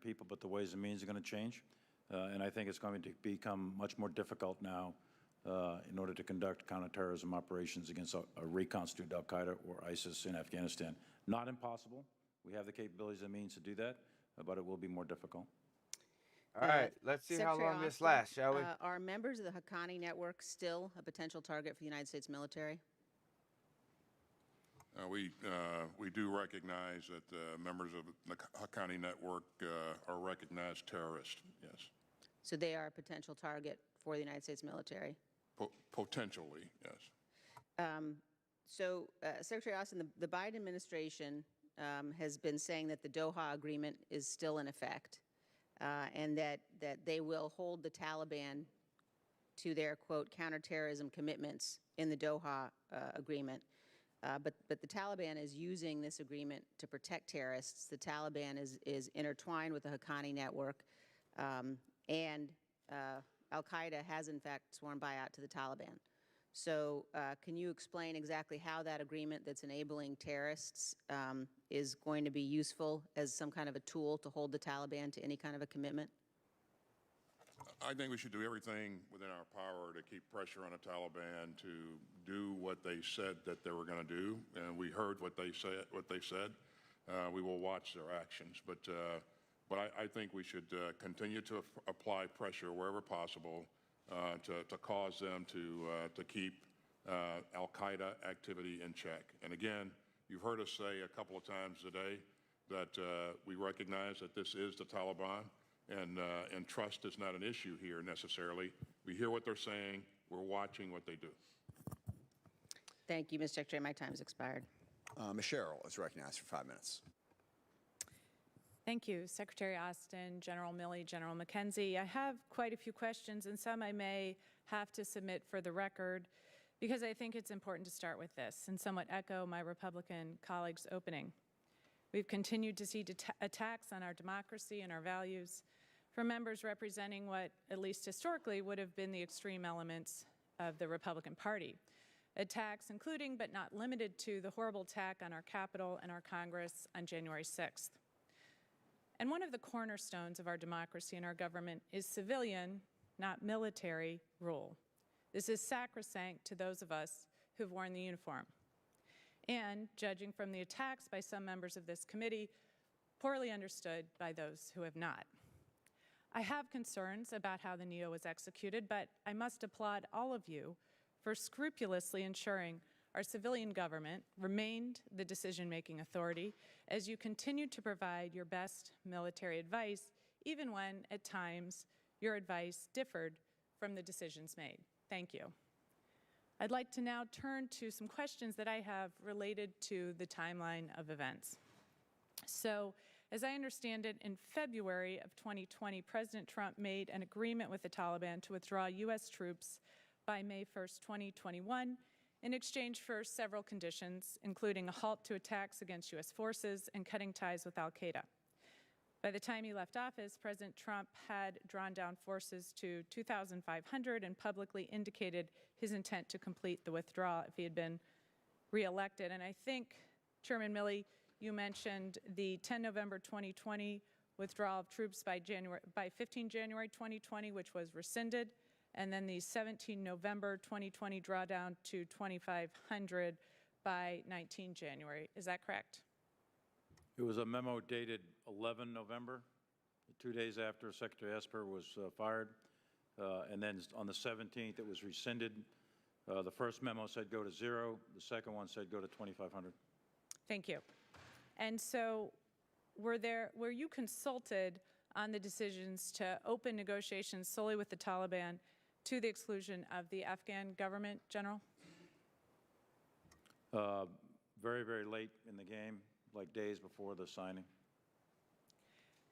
people, but the ways and means are going to change. And I think it's going to become much more difficult now in order to conduct counterterrorism operations against a reconstituted al-Qaeda or ISIS in Afghanistan. Not impossible. We have the capabilities and means to do that, but it will be more difficult. All right, let's see Secretary how long this Austin, lasts, shall we? Are members of the Haqqani network still a potential target for the United States military? We do recognize that members of the Haqqani network are recognized terrorists, yes. So they are a potential target for the United States military? Potentially, yes. Secretary Austin, the Biden administration has been saying that the Doha Agreement is still in effect and that they will hold the Taliban to their, quote, counterterrorism commitments in the Doha Agreement. But the Taliban is using this agreement to protect terrorists. The Taliban is intertwined with the Haqqani network, and al-Qaeda has, in fact, sworn buyout to the Taliban. So can you explain exactly how that agreement that's enabling terrorists is going to be useful as some kind of a tool to hold the Taliban to any kind of a commitment? I think we should do everything within our power to keep pressure on the Taliban to do what they said that they were going to do, and we heard what they said. We will watch their actions, but I think we should continue to apply pressure wherever possible to cause them to keep al-Qaeda activity in check. And again, you've heard us say a couple of times today that we recognize that this is the Taliban. And trust is not an issue here necessarily. We hear what they're saying. We're watching what they do. Thank you, Mr. Secretary. My time has expired. Ms. Sherrill is recognized for 5 minutes. Thank you, Secretary Austin, General Milley, General McKenzie. I have quite a few questions, and some I may have to submit for the record, because I think it's important to start with this and somewhat echo my Republican colleagues' opening. We've continued to see attacks on our democracy and our values from members representing what, at least historically, would have been the extreme elements of the Republican Party. Attacks including, but not limited to, the horrible attack on our Capitol and our Congress on January 6th. And one of the cornerstones of our democracy and our government is civilian, not military, rule. This is sacrosanct to those of us who've worn the uniform. And, judging from the attacks by some members of this committee, poorly understood by those who have not. I have concerns about how the NEO was executed, but I must applaud all of you for scrupulously ensuring our civilian government remained the decision-making authority as you continued to provide your best military advice, even when, at times, your advice differed from the decisions made. Thank you. I'd like to now turn to some questions that I have related to the timeline of events. So, as I understand it, in February of 2020, President Trump made an agreement with the Taliban to withdraw U.S. troops by May 1st, 2021, in exchange for several conditions, including a halt to attacks against U.S. forces and cutting ties with al-Qaeda. By the time he left office, President Trump had drawn down forces to 2,500 and publicly indicated his intent to complete the withdrawal if he had been reelected. And I think, Chairman Milley, you mentioned the 10 November 2020 withdrawal of troops by 15 January 2020, which was rescinded, and then the 17 November 2020 drawdown to 2,500 by 19 January. Is that correct? It was a memo dated 11 November, 2 days after Secretary Esper was fired. And then on the 17th, it was rescinded. The first memo said go to 0. The second one said go to 2,500. Thank you. And so were you consulted on the decisions to open negotiations solely with the Taliban to the exclusion of the Afghan government, General? Very, very late in the game, like days before the signing.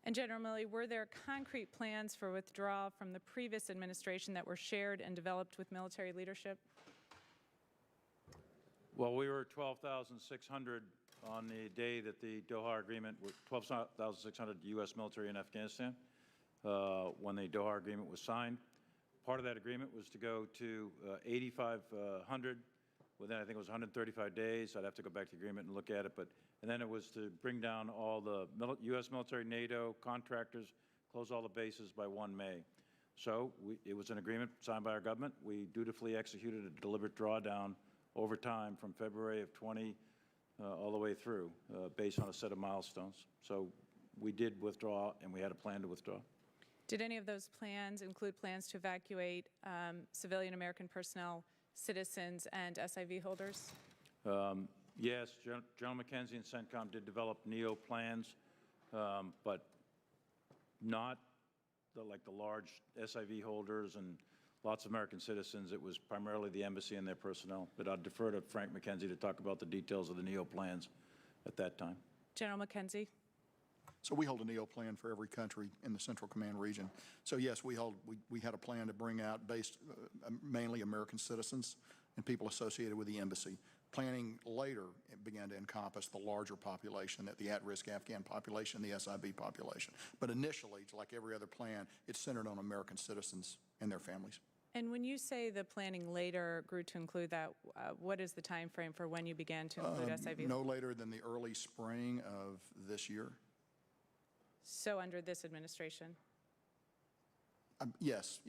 And General Milley, were there concrete plans for withdrawal from the previous administration that were shared and developed with military leadership? Well, we were 12,600 on the day that the Doha Agreement, 12,600 U.S. military in Afghanistan when the Doha Agreement was signed. Part of that agreement was to go to 8,500 within, I think it was 135 days. I'd have to go back to the agreement and look at it, but And then it was to bring down all the U.S. military, NATO contractors, close all the bases by 1 May. So it was an agreement signed by our government. We dutifully executed a deliberate drawdown over time from February of 20 all the way through, based on a set of milestones. So we did withdraw, and we had a plan to withdraw. Did any of those plans include plans to evacuate civilian American personnel, citizens, and SIV holders? Yes, General McKenzie and CENTCOM did develop NEO plans, but not like the large SIV holders and lots of American citizens. It was primarily the embassy and their personnel. But I'd defer to Frank McKenzie to talk about the details of the NEO plans at that time. General McKenzie? So we hold a NEO plan for every country in the Central Command region. So yes, we had a plan to bring out based mainly American citizens and people associated with the embassy. Planning later began to encompass the larger population, the at-risk Afghan population, the SIV population. But initially, like every other plan, it's centered on American citizens and their families. And when you say the planning later grew to include that, what is the time frame for when you began to include SIV? No later than the early spring of this year. So under this administration? Yes.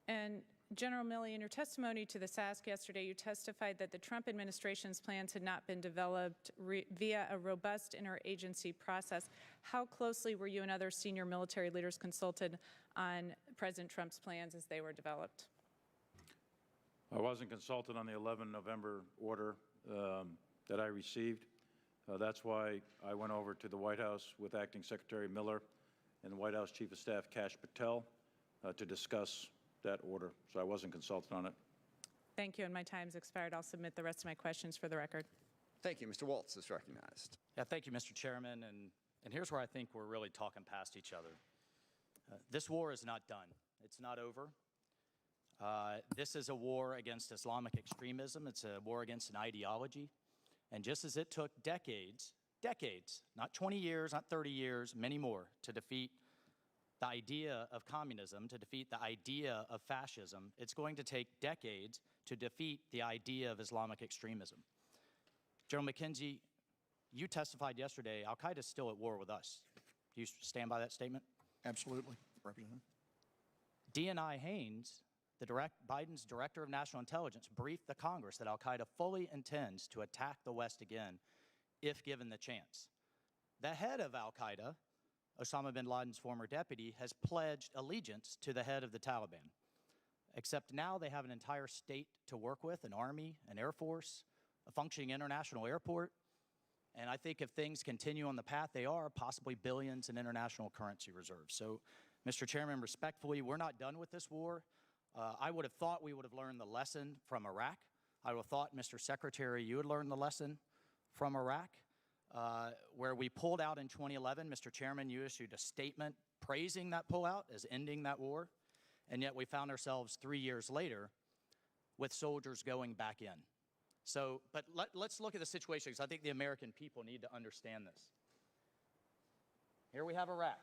And General Milley, in your testimony to the SASC yesterday, you testified that the Trump administration's plans had not been developed via a robust interagency process. How closely were you and other senior military leaders consulted on President Trump's plans as they were developed? I wasn't consulted on the 11 November order that I received. That's why I went over to the White House with Acting Secretary Miller and the White House Chief of Staff Kash Patel to discuss that order. So I wasn't consulted on it. Thank you, and my time's expired. I'll submit the rest of my questions for the record. Thank you. Mr. Waltz is recognized. Yeah, thank you, Mr. Chairman. And here's where I think we're really talking past each other. This war is not done. It's not over. This is a war against Islamic extremism. It's a war against an ideology. And just as it took decades, not 20 years, not 30 years, many more, to defeat the idea of communism, to defeat the idea of fascism, it's going to take decades to defeat the idea of Islamic extremism. General McKenzie, you testified yesterday, Al-Qaeda is still at war with us. Do you stand by that statement? Absolutely, Representative. DNI Haynes, Biden's Director of National Intelligence, briefed the Congress that Al-Qaeda fully intends to attack the West again if given the chance. The head of Al-Qaeda, Osama bin Laden's former deputy, has pledged allegiance to the head of the Taliban. Except now they have an entire state to work with, an army, an air force, a functioning international airport. And I think if things continue on the path they are, possibly billions in international currency reserves. So, Mr. Chairman, respectfully, we're not done with this war. I would have thought we would have learned the lesson from Iraq. I would have thought, Mr. Secretary, you would learn the lesson from Iraq. Where we pulled out in 2011, Mr. Chairman, you issued a statement praising that pullout as ending that war, and yet we found ourselves 3 years later with soldiers going back in. So, but let's look at the situation, because I think the American people need to understand this. Here we have Iraq.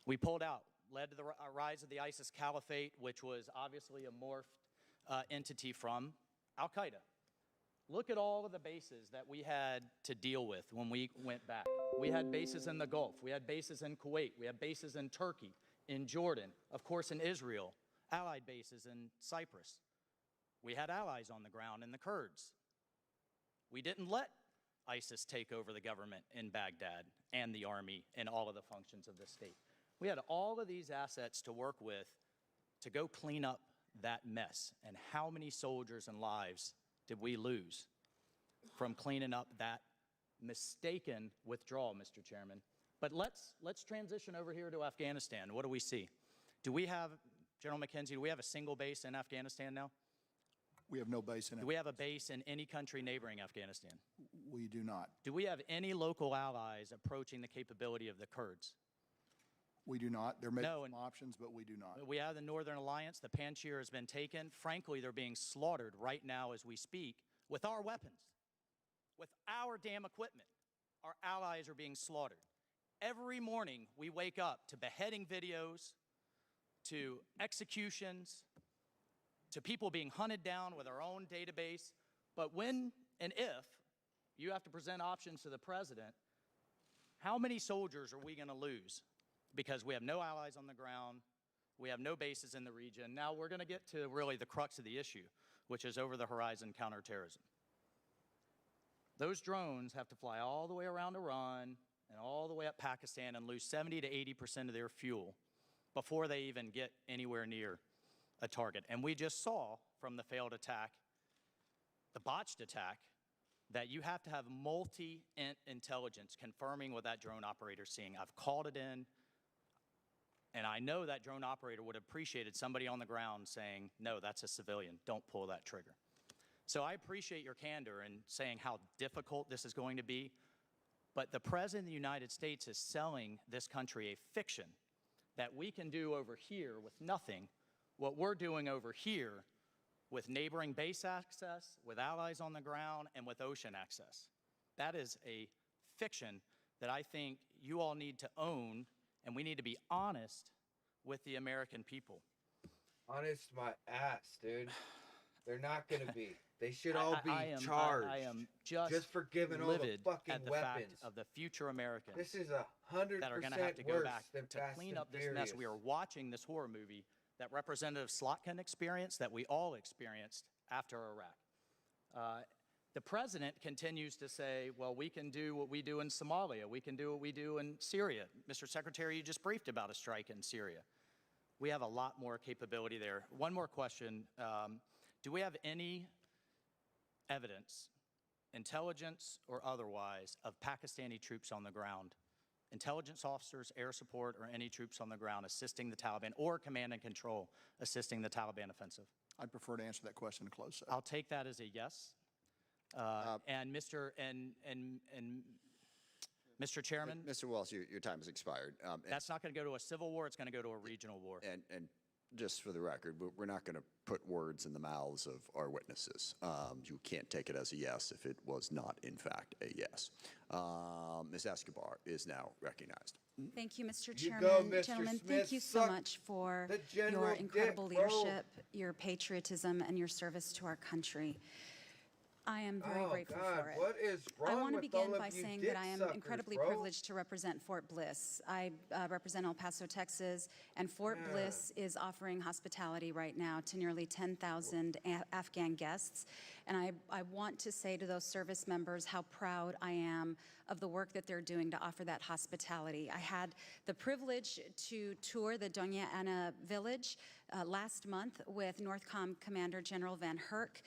We pulled out, led to the rise of the ISIS caliphate, which was obviously a morphed entity from Al-Qaeda. Look at all of the bases that we had to deal with when we went back. We had bases in the Gulf. We had bases in Kuwait. We had bases in Turkey, in Jordan, of course in Israel, allied bases in Cyprus. We had allies on the ground in the Kurds. We didn't let ISIS take over the government in Baghdad and the army and all of the functions of the state. We had all of these assets to work with to go clean up that mess. And how many soldiers and lives did we lose from cleaning up that mistaken withdrawal, Mr. Chairman? But let's transition over here to Afghanistan. What do we see? Do we have, General McKenzie, do we have a single base in Afghanistan now? We have no base in it. Do we have a base in any country neighboring Afghanistan? We do not. Do we have any local allies approaching the capability of the Kurds? We do not. There may be No, some options, but we do not. We have the Northern Alliance. The Panjshir has been taken. Frankly, they're being slaughtered right now as we speak with our weapons, with our damn equipment. Our allies are being slaughtered. Every morning we wake up to beheading videos, to executions, to people being hunted down with our own database. But when and if you have to present options to the president. How many soldiers are we going to lose? Because we have no allies on the ground, we have no bases in the region. Now we're going to get to really the crux of the issue, which is over-the-horizon counterterrorism. Those drones have to fly all the way around Iran and all the way up Pakistan and lose 70 to 80% of their fuel before they even get anywhere near a target. And we just saw from the failed attack, the botched attack, that you have to have multi-intelligence confirming what that drone operator's seeing. I've called it in, and I know that drone operator would have appreciated somebody on the ground saying, no, that's a civilian, don't pull that trigger. So I appreciate your candor in saying how difficult this is going to be, but the President of the United States is selling this country a fiction that we can do over here with nothing, what we're doing over here with neighboring base access, with allies on the ground, and with ocean access. That is a fiction that I think you all need to own, and we need to be honest with the American people. Honest my ass, dude. They're not gonna be. They should all be charged. I am just for giving all the livid fucking at the weapons. fact of the future Americans This is 100% that are going to have to go worse back than to Fast clean and up this mess. We are watching this horror movie that Representative Slotkin experienced, that we all experienced after Iraq. The president continues to say, well, we can do what we do in Somalia. We can do what we do in Syria. Mr. Secretary, you just briefed about a strike in Syria. We have a lot more capability there. One more question. Do we have any evidence, intelligence or otherwise, of Pakistani troops on the ground, intelligence officers, air support, or any troops on the ground assisting the Taliban, or command and control assisting the Taliban offensive? I'd prefer to answer that question in closed session. I'll take that as a yes. And Mr. Chairman, Mr. Waltz, your time has expired. that's not going to go to a civil war. It's going to go to a regional war. And just for the record, we're not going to put words in the mouths of our witnesses. You can't take it as a yes if it was not, in fact, a yes. Ms. Escobar is now recognized. Thank you, Mr. You Chairman. go, Mr. Gentlemen, Smith. thank you so Suck much for the your general incredible dick, bro. leadership, your patriotism, and your service to our country. I am very grateful God, for it. what is I wrong want to with begin all by of you saying dick that I am suckers, incredibly bro? privileged to represent Fort Bliss. I represent El Paso, Texas, and Fort Bliss is offering hospitality right now to nearly 10,000 Afghan guests. And I want to say to those service members how proud I am of the work that they're doing to offer that hospitality. I had the privilege to tour the Doña Ana village last month with NORTHCOM Commander General Van Herk.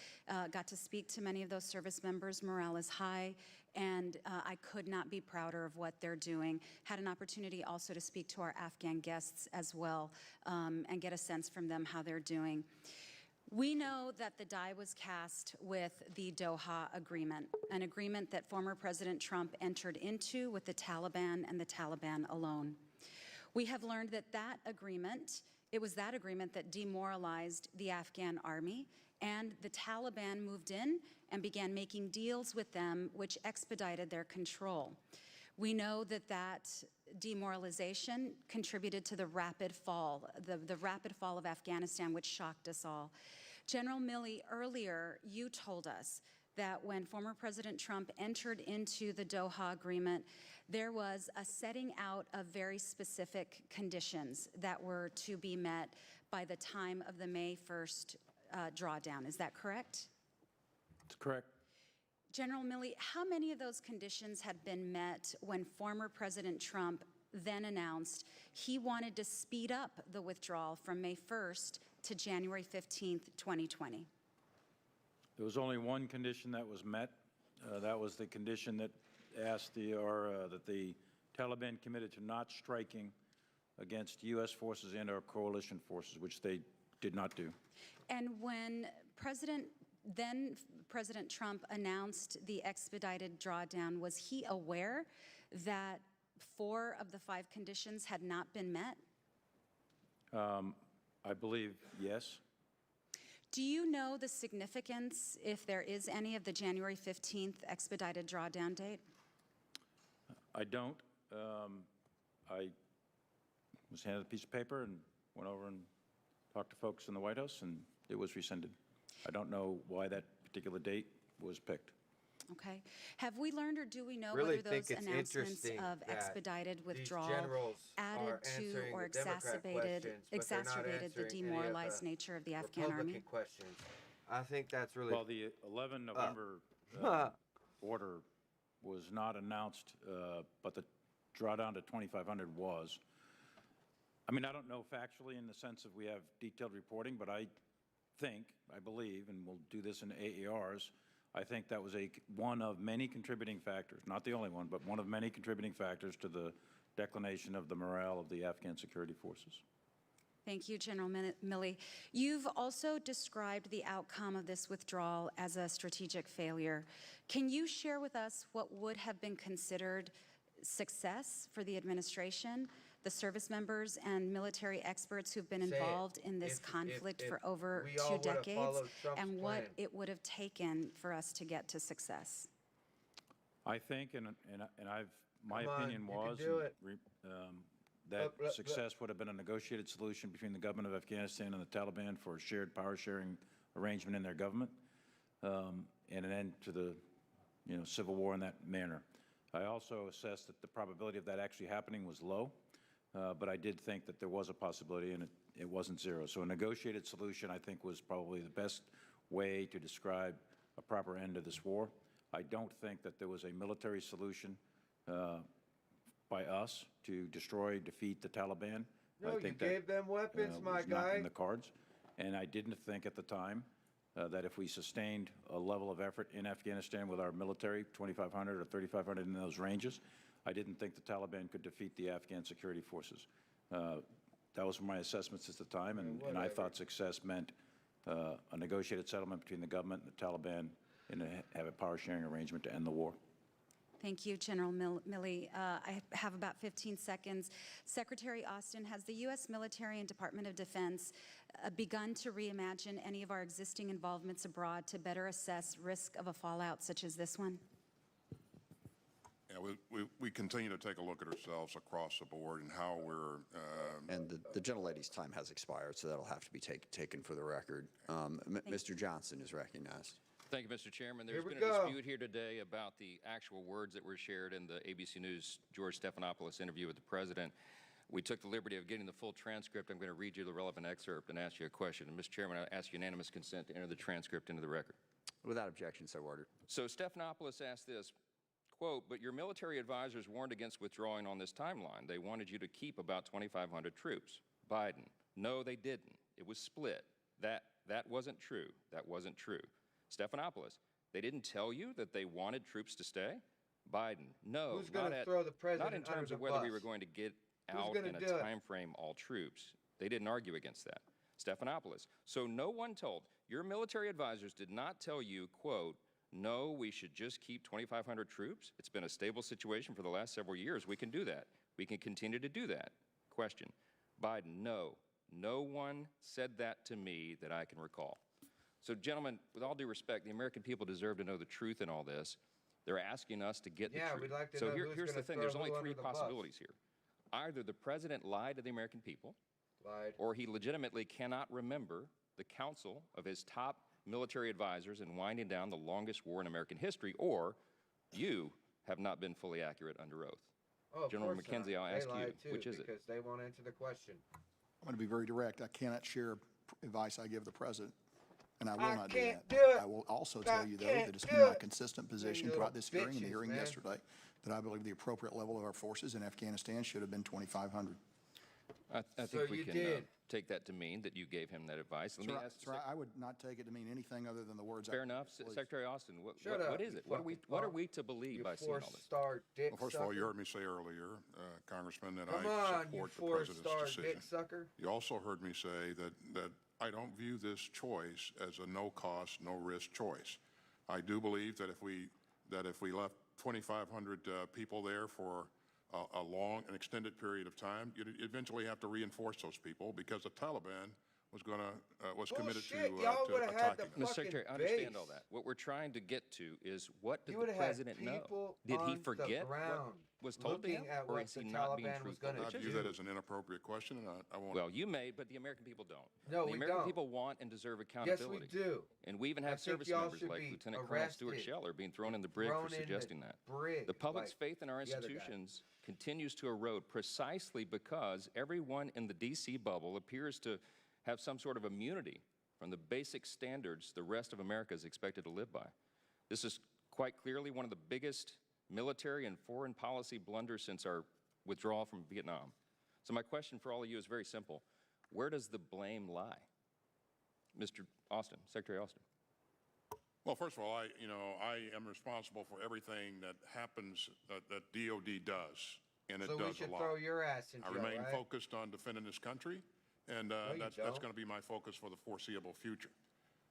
Got to speak to many of those service members. Morale is high, and I could not be prouder of what they're doing. Had an opportunity also to speak to our Afghan guests as well and get a sense from them how they're doing. We know that the die was cast with the Doha Agreement, an agreement that former President Trump entered into with the Taliban and the Taliban alone. We have learned that it was that agreement that demoralized the Afghan army, and the Taliban moved in and began making deals with them which expedited their control. We know that demoralization contributed to the rapid fall of Afghanistan, which shocked us all. General Milley, earlier you told us that when former President Trump entered into the Doha Agreement, there was a setting out of very specific conditions that were to be met by the time of the May 1st drawdown. Is that correct? That's correct. General Milley, how many of those conditions had been met when former President Trump then announced he wanted to speed up the withdrawal from May 1st to January 15th, 2020? There was only one condition that was met. That was the condition that asked that the Taliban committed to not striking against U.S. forces and our coalition forces, which they did not do. And when President Trump announced the expedited drawdown, was he aware that 4 of the 5 conditions had not been met? I believe yes. Do you know the significance, if there is any, of the January 15th expedited drawdown date? I don't. I was handed a piece of paper and went over and talked to folks in the White House, and it was rescinded. I don't know why that particular date was picked. Okay. Have we learned or do we know Really whether think those it's announcements interesting of that expedited these withdrawal generals added are to answering or the Democrat exacerbated questions, but they're not the answering any of demoralized the nature of the Afghan Republican army? questions. I think that's really Well, the 11 November order was not announced, but the drawdown to 2,500 was. I mean, I don't know factually in the sense of we have detailed reporting, but I believe, and we'll do this in AARs, I think that was one of many contributing factors, not the only one, but one of many contributing factors to the declination of the morale of the Afghan security forces. Thank you, General Milley. You've also described the outcome of this withdrawal as a strategic failure. Can you share with us what would have been considered success for the administration, the service members and military experts who've been involved in this conflict for over we all 2 would've decades, followed Trump's and what plan. it would have taken for us to get to success? I think, my Come on, opinion you can was do it. that Look. success would have been a negotiated solution between the government of Afghanistan and the Taliban for a shared power-sharing arrangement in their government, and an end to the, civil war in that manner. I also assessed that the probability of that actually happening was low, but I did think that there was a possibility, and it wasn't zero. So a negotiated solution, I think, was probably the best way to describe a proper end to this war. I don't think that there was a military solution by us to defeat the Taliban. No, I you think gave them weapons, was my not guy. in the cards. And I didn't think at the time that if we sustained a level of effort in Afghanistan with our military, 2,500 or 3,500 in those ranges, I didn't think the Taliban could defeat the Afghan security forces. That was my assessments at the time, and I thought success meant a negotiated settlement between the government and the Taliban and have a power-sharing arrangement to end the war. Thank you, General Milley. I have about 15 seconds. Secretary Austin, has the U.S. military and Department of Defense begun to reimagine any of our existing involvements abroad to better assess risk of a fallout such as this one? Yeah, we continue to take a look at ourselves across the board and how we're. And the gentlelady's time has expired, so that'll have to be taken for the record. Mr. Johnson is recognized. Thank you, Mr. Chairman. Here There's we been a go. dispute here today about the actual words that were shared in the ABC News George Stephanopoulos interview with the president. We took the liberty of getting the full transcript. I'm going to read you the relevant excerpt and ask you a question. And, Mr. Chairman, I ask unanimous consent to enter the transcript into the record. Without objection, so ordered. So Stephanopoulos asked this, quote, "But your military advisors warned against withdrawing on this timeline. They wanted you to keep about 2,500 troops." Biden, "No, they didn't. It was split. That wasn't true. That wasn't true." Stephanopoulos, "They didn't tell you that they wanted troops to stay?" Biden, "No, Who's going to throw the president not in terms under of the whether we bus? were going to get Who's out gonna in a do it? time frame all troops. They didn't argue against that." Stephanopoulos, "So no one told, your military advisors did not tell you, quote, 'No, we should just keep 2,500 troops. It's been a stable situation for the last several years. We can do that. We can continue to do that.'" Question, Biden, "No, no one said that to me that I can recall." So, gentlemen, with all due respect, the American people deserve to know the truth in all this. They're asking us to get the truth. we'd like to So know who's here's gonna the thing. throw There's who only under three the bus. possibilities here. Either the president lied to the American people, Lied. or he legitimately cannot remember the counsel of his top military advisors in winding down the longest war in American history, or you have not been fully accurate under oath. Oh, of General course McKenzie, not. I'll They ask you, lied too, which is it? because they won't answer the question. I'm going to be very direct. I cannot share advice I give the president, and I will I not do can't that. do it. I will also tell you, though, can't that it's do been my it. consistent You position little throughout this hearing and the bitches, hearing man. yesterday that I believe the appropriate level of our forces in Afghanistan should have been 2,500. I So think we you can did. take that to mean that you gave him that advice. Let me Sir, ask. sir, I would not take it to mean anything other than the words. Fair I enough, please. Secretary Austin. Shut up, what is you it? What are fucking we to believe You by seeing all this? four-star dick Well, first of all, you sucker. heard me say earlier, Congressman, that Come I on, you support the president's four-star decision. dick sucker. You also heard me say that I don't view this choice as a no-cost, no-risk choice. I do believe that if we left 2,500 people there for a long and extended period of time, you'd eventually have to reinforce those people because the Taliban was committed Bullshit, to y'all would've had attacking the them. Mr. Secretary, I understand all base. that. What we're trying to get to is, what did You the would have had president know? people Did he on forget the ground. was told to him, looking at or what is he the not being Taliban was truthful? gonna I Which is view do. that as an inappropriate question, and I won't. Well, you may, but the American people don't. No, the we American don't. people want and deserve Yes, accountability. we do. And we even I have think service y'all members should like be Lieutenant Colonel Stuart arrested, Scheller being thrown in the brig thrown for in the suggesting that. brig, The public's like faith in our the other guy. institutions continues to erode precisely because everyone in the D.C. bubble appears to have some sort of immunity from the basic standards the rest of America is expected to live by. This is quite clearly one of the biggest military and foreign policy blunders since our withdrawal from Vietnam. So my question for all of you is very simple. Where does the blame lie? Mr. Austin, Secretary Austin. Well, first of all, I am responsible for everything that happens, that DOD does, and it So we does a should lot. throw your ass in I jail, remain right? focused on defending this country, and you that's don't. going to be my focus for the foreseeable future.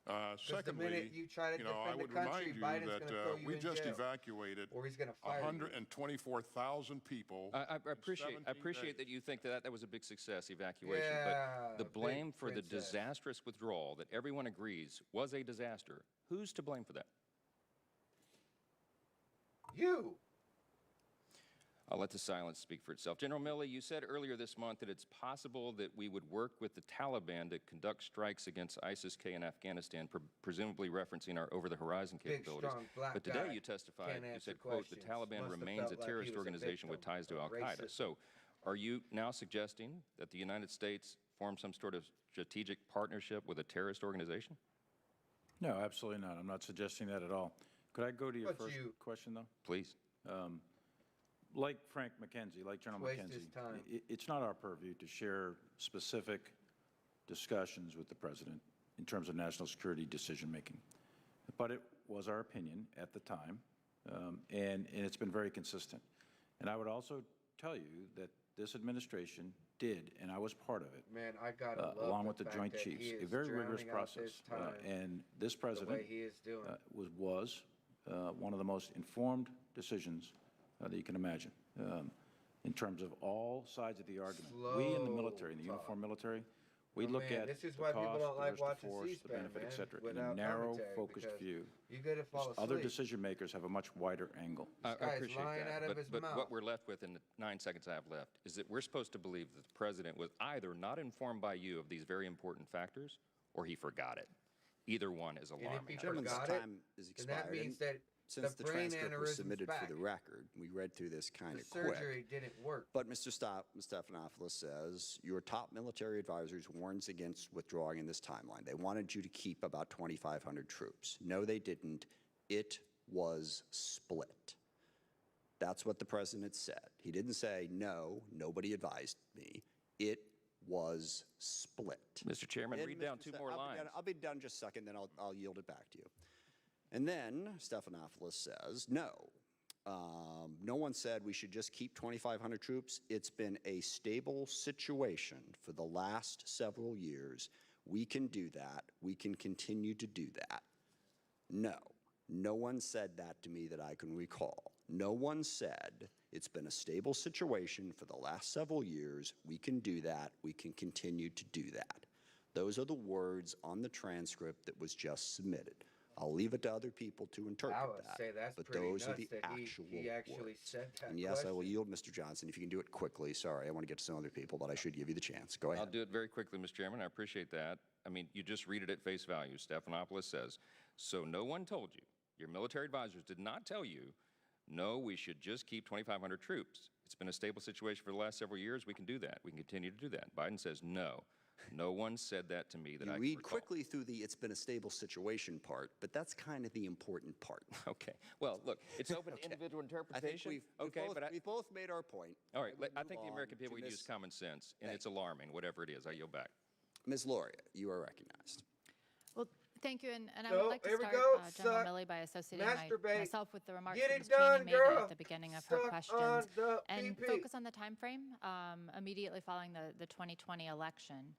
Because the minute you try to I defend the would country, remind you Biden's that going to throw you we in just jail. evacuated Or he's going to fire you. 124,000 people. I in 17 appreciate days. that you think that was a big success, evacuation, Yeah, but the blame big for the princess. disastrous withdrawal that everyone agrees was a disaster, who's to blame for that? You. I'll let the silence speak for itself. General Milley, you said earlier this month that it's possible that we would work with the Taliban to conduct strikes against ISIS-K in Afghanistan, presumably referencing our over-the-horizon Big, capabilities. strong black But today guy. you testified, Can't you answer said, quote, the questions. Taliban Must have remains a felt like he terrorist was a organization with victim ties to of al-Qaeda. racism. So are you now suggesting that the United States form some sort of strategic partnership with a terrorist organization? No, absolutely not. I'm not suggesting that at all. Could I go to your But first you- question, though? Please. Like Frank McKenzie, like General Waste McKenzie, his time. it's not our purview to share specific discussions with the president in terms of national security decision-making. But it was our opinion at the time, and it's been very consistent. And I would also tell you that this administration did, and I was part of it, Man, I got to love along the with the fact Joint that Chiefs, he a is very rigorous drowning out process. this time And this the president way he is doing. was one of the most informed decisions that you can imagine in terms of all sides of the argument. We in the military, in the Slow uniformed military, we Oh, look man, at this is the why people cost, don't the like risk, the watching force, the C-SPAN, benefit, et man, cetera, in a without narrow, commentary, focused because view. You got to fall asleep. Other decision makers have a much wider angle. I guy's appreciate lying that, out of his but mouth. what we're left with in the 9 seconds I have left is that we're supposed to believe that the president was either not informed by you of these very important factors, or he forgot it. Either one is And alarming. if he Gentleman's forgot it, time is then that expired. means and that Since the brain transcript was aneurysm's submitted for back. the record, we read through this kind the of quick. surgery didn't work. But Mr. Stephanopoulos says your top military advisors warns against withdrawing in this timeline. They wanted you to keep about 2,500 troops. No, they didn't. It was split. That's what the president said. He didn't say, no, nobody advised me. It was split. Mr. Chairman, And read down Mr. two Ste- more I'll be lines. done- I'll be done just a second, then I'll yield it back to you. And then Stephanopoulos says, no. No one said we should just keep 2,500 troops. It's been a stable situation for the last several years. We can do that. We can continue to do that. No. No one said that to me that I can recall. No one said it's been a stable situation for the last several years. We can do that. We can continue to do that. Those are the words on the transcript that was just submitted. I'll leave it to other people to interpret I would that. say that's but pretty those nuts are the that actual he actually words. said that And yes, I will question. yield, Mr. Johnson, if you can do it quickly. Sorry, I want to get to some other people, but I should give you the chance. Go I'll ahead. do it very quickly, Mr. Chairman. I appreciate that. I mean, you just read it at face value. Stephanopoulos says, so no one told you, your military advisors did not tell you, no, we should just keep 2,500 troops. It's been a stable situation for the last several years. We can do that. We can continue to do that. Biden says, no. No one said that to me that You I can read recall. quickly through the "it's been a stable situation" part, but that's kind of the important part. Okay. Well, look, it's open to individual I think interpretation. we've both made our point. All right, We'll I move think the on American people to would Ms. use common sense, and Thank it's alarming, whatever it is. I yield back. Ms. Loria, you are recognized. Well, thank you, and I No, would like to here we start, go, General suck, Milley, by associating masturbate, myself with the remarks get that it Ms. done, Cheney made girl, at the beginning of her suck on questions, the and pee-pee. focus on the time frame immediately following the 2020 election.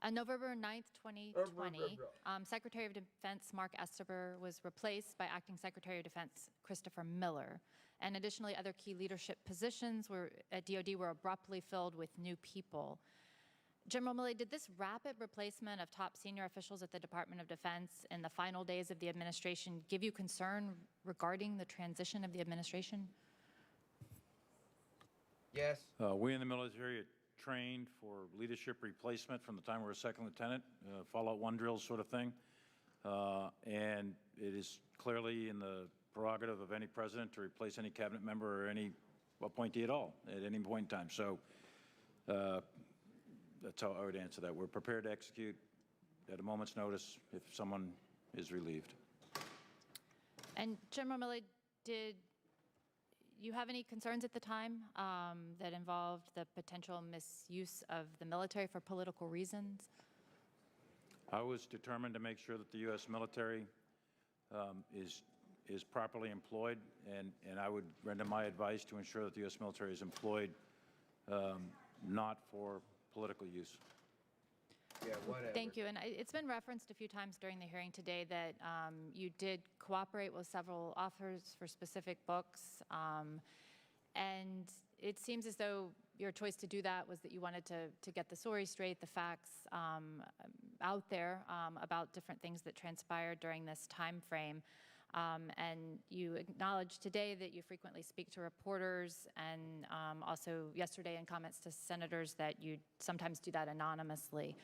On November 9th, 2020, Secretary of Defense Mark Esper was replaced by Acting Secretary of Defense Christopher Miller. And additionally, other key leadership positions at DoD were abruptly filled with new people. General Milley, did this rapid replacement of top senior officials at the Department of Defense in the final days of the administration give you concern regarding the transition of the administration? Yes. We in the military are trained for leadership replacement from the time we were a second lieutenant, Fallout 1 drills sort of thing. And it is clearly in the prerogative of any president to replace any cabinet member or any appointee at all at any point in time. So that's how I would answer that. We're prepared to execute at a moment's notice if someone is relieved. And General Milley, did you have any concerns at the time that involved the potential misuse of the military for political reasons? I was determined to make sure that the U.S. military is properly employed, and I would render my advice to ensure that the U.S. military is employed not for political use. Yeah, whatever. Thank you. And it's been referenced a few times during the hearing today that you did cooperate with several authors for specific books. And it seems as though your choice to do that was that you wanted to get the story straight, the facts out there about different things that transpired during this time frame. And you acknowledged today that you frequently speak to reporters, and also yesterday in comments to senators that you sometimes do that anonymously.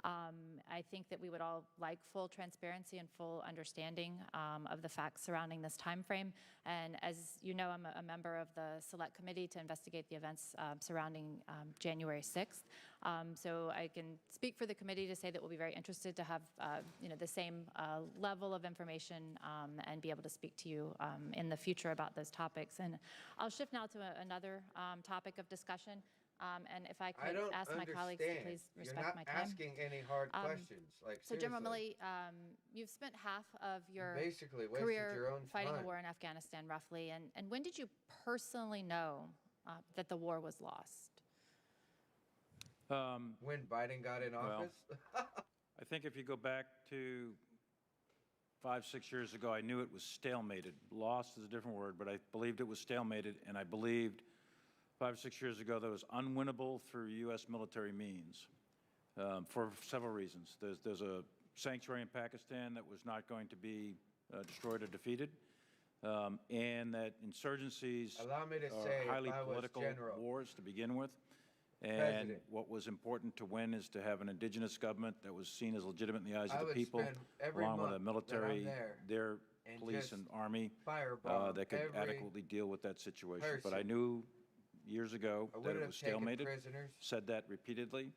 I think that we would all like full transparency and full understanding of the facts surrounding this time frame. And as you know, I'm a member of the Select Committee to investigate the events surrounding January 6th. So I can speak for the committee to say that we'll be very interested to have the same level of information and be able to speak to you in the future about those topics. And I'll shift now to another topic of discussion. And if I could ask my colleagues to please respect my time. You're not asking any hard questions. Like, so, General seriously. Milley, you've spent half of your Basically wasted career your own fighting time. a war in Afghanistan, roughly. And when did you personally know that the war was lost? When Biden got in office? I think if you go back to 5, 6 years ago, I knew it was stalemated. Lost is a different word, but I believed it was stalemated, and I believed 5 or 6 years ago that it was unwinnable through U.S. military means for several reasons. There's a sanctuary in Pakistan that was not going to be destroyed or defeated, and that insurgencies Allow me to are say, highly if I was political general, wars to begin with. And President. what was important to win is to have an indigenous government that was seen as legitimate in the eyes I of the would people, spend every along with a month military, that I'm there their and police just and army firebomb that could every adequately deal with that situation. But I person. knew years ago I that wouldn't it have was taken stalemated, prisoners. said that repeatedly,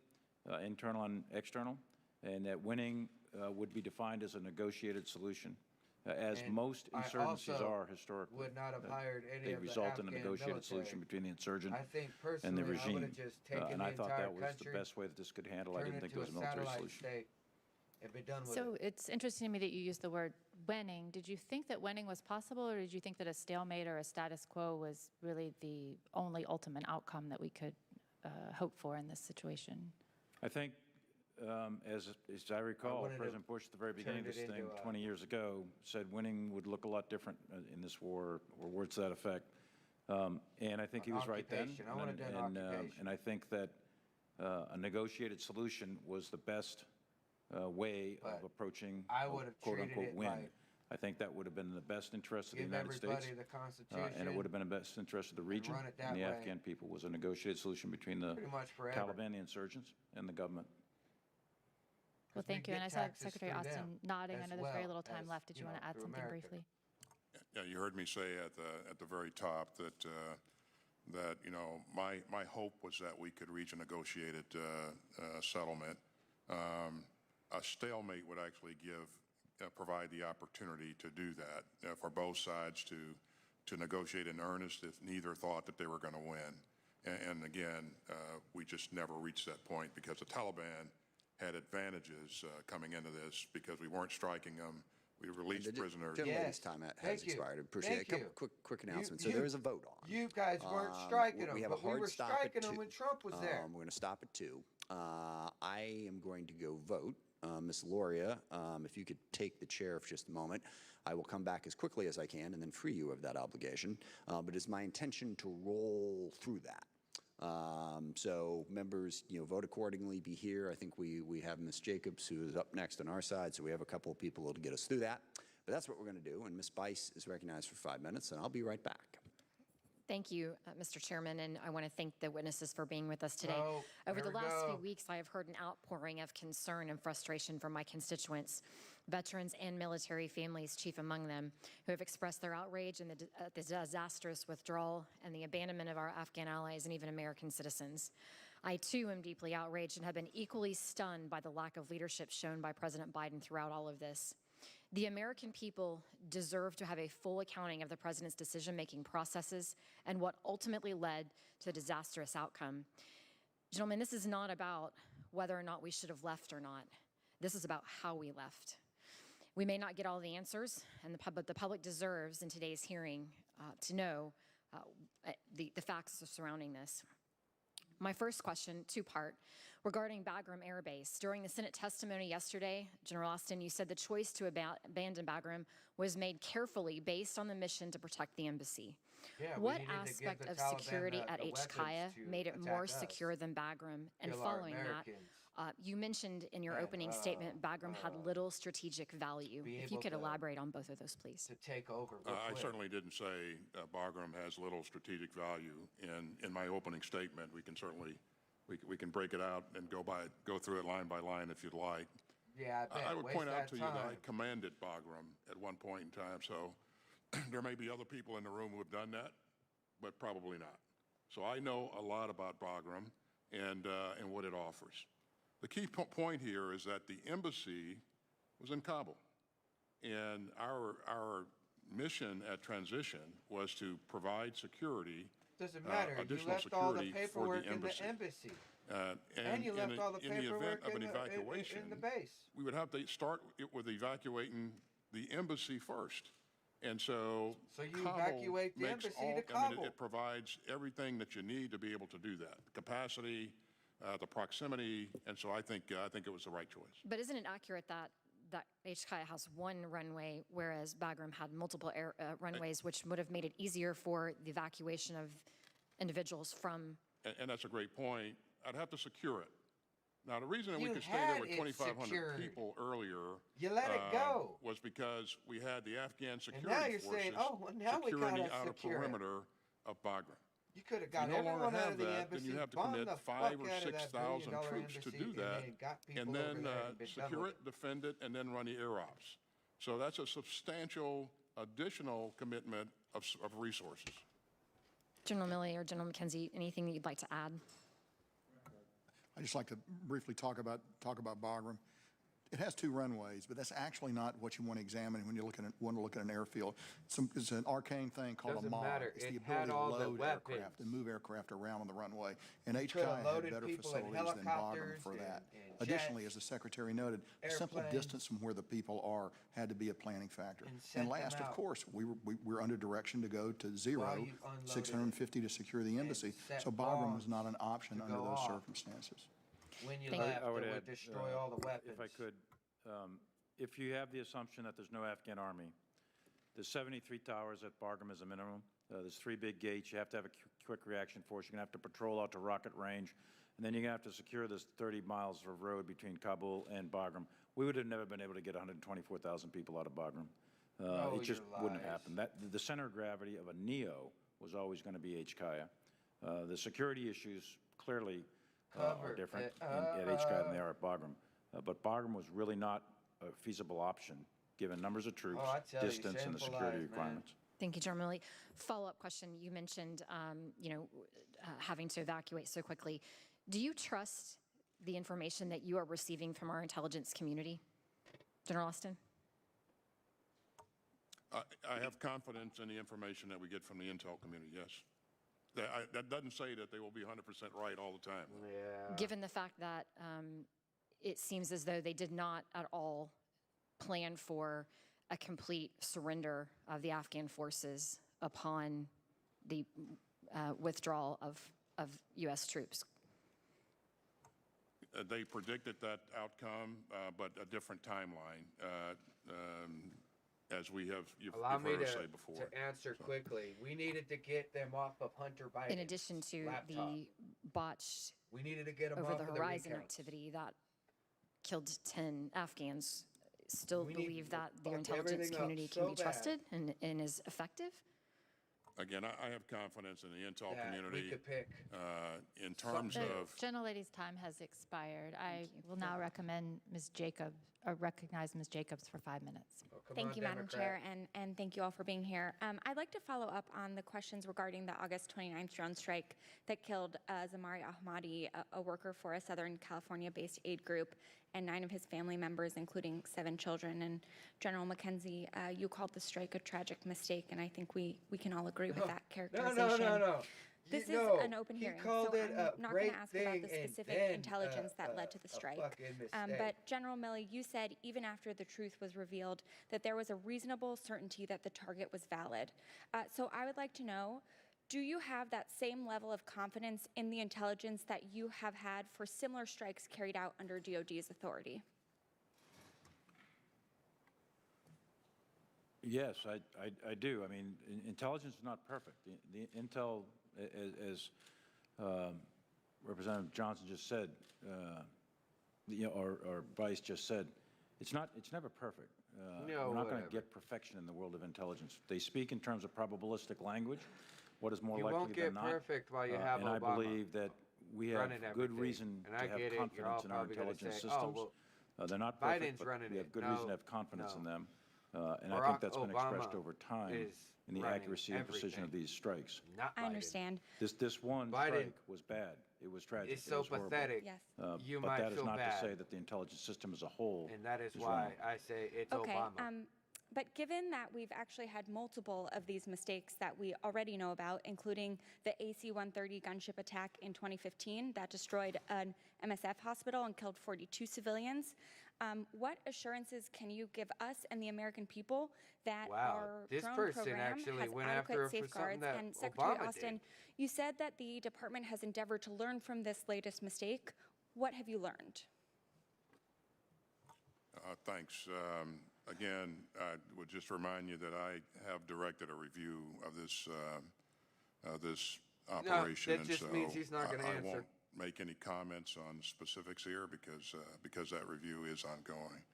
internal and external, and that winning would be defined as a negotiated solution, as And most I insurgencies also are historically. would not have that hired any they of the result in a Afghan negotiated military. solution between the insurgent I think and personally, the I would regime. have just taken And the I thought entire that was country, the best way that this could handle. I turn didn't it think to there was a a military satellite solution. state, and be done with it. So it's interesting to me that you used the word winning. Did you think that winning was possible, or did you think that a stalemate or a status quo was really the only ultimate outcome that we could hope for in this situation? I think, as I recall, wouldn't have President Bush at the very beginning of turned this it thing into a- 20 years ago said winning would look a lot different in this war, or words to that effect. And I think he was right then. Occupation. I wanted an occupation. And I think that a negotiated solution was the best way of But approaching I a would have treated quote-unquote it win. like, I think that would have been in the best interest of the give United States. everybody the Constitution, And it would have been in the best interest of the region run it that and the way. Afghan people, was a negotiated solution between the pretty much forever. Taliban, the insurgents, and the government. Well, 'Cause we thank you. get And I saw taxes Secretary through Austin them nodding. I as know there's very well little time as, left. Did you want to add through something America. briefly? Yeah, you heard me say at the very top that my hope was that we could reach a negotiated settlement. A stalemate would actually provide the opportunity to do that for both sides to negotiate in earnest if neither thought that they were going to win. And again, we just never reached that point because the Taliban had advantages coming into this because we weren't striking them. We released prisoners. Gentleman's Yes. time has Thank you. expired. Appreciate it. Thank A couple you. quick announcements. So you- there is a vote on it. You guys weren't Um, striking them, we have a but we hard were stop at striking them 2. when Trump was there. We're going to stop at 2. I am going to go vote. Ms. Loria, if you could take the chair for just a moment, I will come back as quickly as I can and then free you of that obligation. But it's my intention to roll through that. So members, vote accordingly, be here. I think we have Ms. Jacobs, who is up next on our side, so we have a couple of people to get us through that. But that's what we're going to do, and Ms. Bice is recognized for 5 minutes, and I'll be right back. Thank you, Mr. Chairman, and I want to thank the witnesses for being with us today. Oh, Over here the we last few go. weeks, I have heard an outpouring of concern and frustration from my constituents, veterans and military families, chief among them, who have expressed their outrage at the disastrous withdrawal and the abandonment of our Afghan allies and even American citizens. I, too, am deeply outraged and have been equally stunned by the lack of leadership shown by President Biden throughout all of this. The American people deserve to have a full accounting of the president's decision-making processes and what ultimately led to the disastrous outcome. Gentlemen, this is not about whether or not we should have left or not. This is about how we left. We may not get all the answers, but the public deserves in today's hearing to know the facts surrounding this. My first question, two-part, regarding Bagram Air Base. During the Senate testimony yesterday, General Austin, you said the choice to abandon Bagram was made carefully based on the mission to protect the embassy. Yeah, we What needed to give aspect the of Taliban security the at weapons HKIA to made it more attack us, secure than Bagram? And kill our following that, Americans, you mentioned in your and, opening statement Bagram had little strategic value. be If you able could to- elaborate on both of those, please. to take over. real I quick. certainly didn't say Bagram has little strategic value. In my opening statement, we can certainly, we can break it out and go through it line by line if you'd like. Yeah, I bet. I would Waste point out that to you that I time. commanded Bagram at one point in time, so there may be other people in the room who have done that, but probably not. So I know a lot about Bagram and what it offers. The key point here is that the embassy was in Kabul, and our mission at transition was to provide security, Doesn't matter. You additional left all the security for the paperwork in embassy. the embassy. And you left all the in the event paperwork of an in the- evacuation, in the base. we would have to start it with evacuating the embassy first. And so So you Kabul evacuate the makes embassy all, to I mean, Kabul. it provides everything that you need to be able to do that. The capacity, the proximity, and so I think it was the right choice. But isn't it accurate that HKIA has one runway, whereas Bagram had multiple runways, which would have made it easier for the evacuation of individuals from? And that's a great point. I'd have to secure it. Now, the reason that we You could stay there had with it 2,500 secured. people earlier You let it go. was because we had the Afghan And security now you're forces saying, oh, well, now we securing gotta the outer secure it. perimeter of Bagram. You could have If you got no longer everyone out have of the that, embassy, then you have to bombed commit the 5,000 fuck or out of that 6,000 billion-dollar troops to embassy, do and that, then got people and over then there and been done secure with it, defend it, and then run the air ops. So that's a substantial additional commitment of resources. General Milley or General McKenzie, anything that you'd like to add? I'd just like to briefly talk about Bagram. It has two runways, but that's actually not what you want to examine when you want to look at an airfield. It's an arcane thing called Doesn't a MOG. matter. It's It the had ability to all the load weapons. aircraft and move aircraft around on the runway. And could've HKIA had loaded better people in facilities than Bagram helicopters for that. and Additionally, jets, as the Secretary noted, the simple airplanes. distance from where the people are had to be a planning factor. And sent And them last, of out. course, we're under direction to go to zero, While you unloaded 650 to secure the embassy. set So Bagram was bombs not an option to under go those off. circumstances. When you Thank you. left, I would it add, would destroy all the weapons. If I could, if you have the assumption that there's no Afghan army, there's 73 towers at Bagram as a minimum. There's 3 big gates. You have to have a quick reaction force. You're going to have to patrol out to rocket range. And then you're going to have to secure this 30 miles of road between Kabul and Bagram. We would have never been able to get 124,000 people out of Bagram. Oh, It just your wouldn't have lies. happened. The center of gravity of a NEO was always going to be HKIA. The security issues clearly are Covered different it at HKIA than they are at Bagram. But Bagram was really not a feasible option, given numbers of troops, Oh, I tell you, distance, and the simple security lies, man. requirements. Thank you, General Milley. Follow-up question. You mentioned, having to evacuate so quickly. Do you trust the information that you are receiving from our intelligence community? General Austin? I have confidence in the information that we get from the intel community, yes. That doesn't say that they will be 100% right all the time. Yeah. Given the fact that it seems as though they did not at all plan for a complete surrender of the Afghan forces upon the withdrawal of U.S. troops. They predicted that outcome, but a different timeline, as you've Allow me heard us to, say before. to answer quickly. We needed to get them off of Hunter Biden. In addition to laptop. the botched We needed to get them over off the of horizon recounts. activity that killed 10 Afghans, still We need believe to that their fuck intelligence everything up community can so be bad. trusted and is effective? Again, I have confidence in the intel that we community could pick. in terms The of, gentlelady's time has expired. I will now recommend Ms. Jacobs, or recognize Ms. Jacobs for 5 minutes. Oh, come Thank on, you, Madam Democrat. Chair, and thank you all for being here. I'd like to follow up on the questions regarding the August 29th drone strike that killed Zamari Ahmadi, a worker for a Southern California-based aid group, and 9 of his family members, including 7 children. And General McKenzie, you called the strike a tragic mistake, and I think we can all agree with that characterization. No. This is No, an open he hearing, called so it I'm a not going great to ask about the thing and specific then, intelligence that led to the a strike. fucking mistake. But General Milley, you said even after the truth was revealed that there was a reasonable certainty that the target was valid. So I would like to know, do you have that same level of confidence in the intelligence that you have had for similar strikes carried out under DOD's authority? Yes, I do. I mean, intelligence is not perfect. The intel, as Representative Johnson just said, or Vice just said, it's never perfect. No, we're not going whatever. to get perfection in the world of intelligence. They speak in terms of probabilistic language. What is more You likely won't than get not? perfect while you have and Obama I believe that we have running good everything. reason And to I have get it. You're all confidence in our probably gonna intelligence say, systems. oh, well, they're not perfect, Biden's but running we it. have good reason to No, have confidence in no. them. And I Barack think that's been expressed Obama over time is in the running accuracy and precision of everything. these strikes. Not I Biden. understand. This one Biden- strike was bad. It was tragic. It's It so was horrible. pathetic. Yes. You But might that is feel not bad. to say that the intelligence system as a whole And that is is why wrong. I say it's Okay, Obama. but given that we've actually had multiple of these mistakes that we already know about, including the AC-130 gunship attack in 2015 that destroyed an MSF hospital and killed 42 civilians, what assurances can you give us and the American people that Wow, our this drone person program actually has went adequate after her for safeguards? something that And Secretary Obama Austin, did. you said that the department has endeavored to learn from this latest mistake. What have you learned? thanks. Again, I would just remind you that I have directed a review of this operation. that and just so means he's not gonna I answer. won't make any comments on specifics here because that review is ongoing.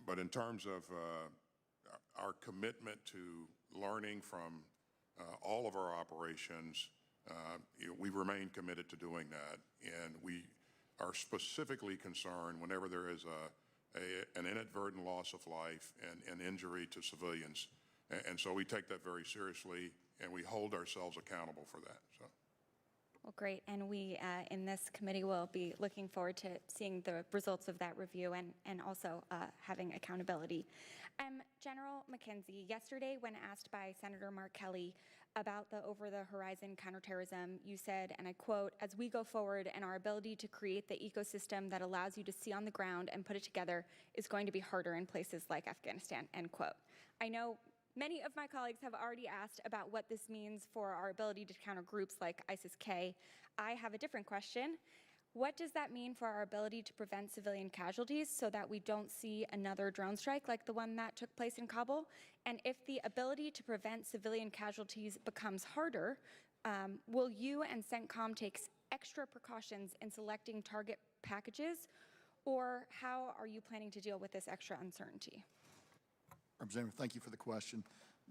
But in terms of our commitment to learning from all of our operations, we remain committed to doing that. And we are specifically concerned whenever there is an inadvertent loss of life and injury to civilians. And so we take that very seriously, and we hold ourselves accountable for that. So. Well, great, and we in this committee will be looking forward to seeing the results of that review and also having accountability. General McKenzie, yesterday when asked by Senator Mark Kelly about the over-the-horizon counterterrorism, you said, and I quote, "As we go forward and our ability to create the ecosystem that allows you to see on the ground and put it together is going to be harder in places like Afghanistan," end quote. I know many of my colleagues have already asked about what this means for our ability to counter groups like ISIS-K. I have a different question. What does that mean for our ability to prevent civilian casualties so that we don't see another drone strike like the one that took place in Kabul? And if the ability to prevent civilian casualties becomes harder, will you and CENTCOM take extra precautions in selecting target packages, or how are you planning to deal with this extra uncertainty? Representative, thank you for the question.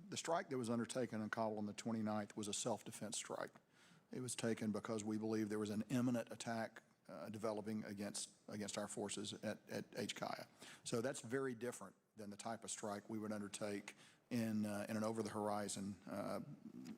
The strike that was undertaken in Kabul on the 29th was a self-defense strike. It was taken because we believe there was an imminent attack developing against our forces at HKIA. So that's very different than the type of strike we would undertake in an over-the-horizon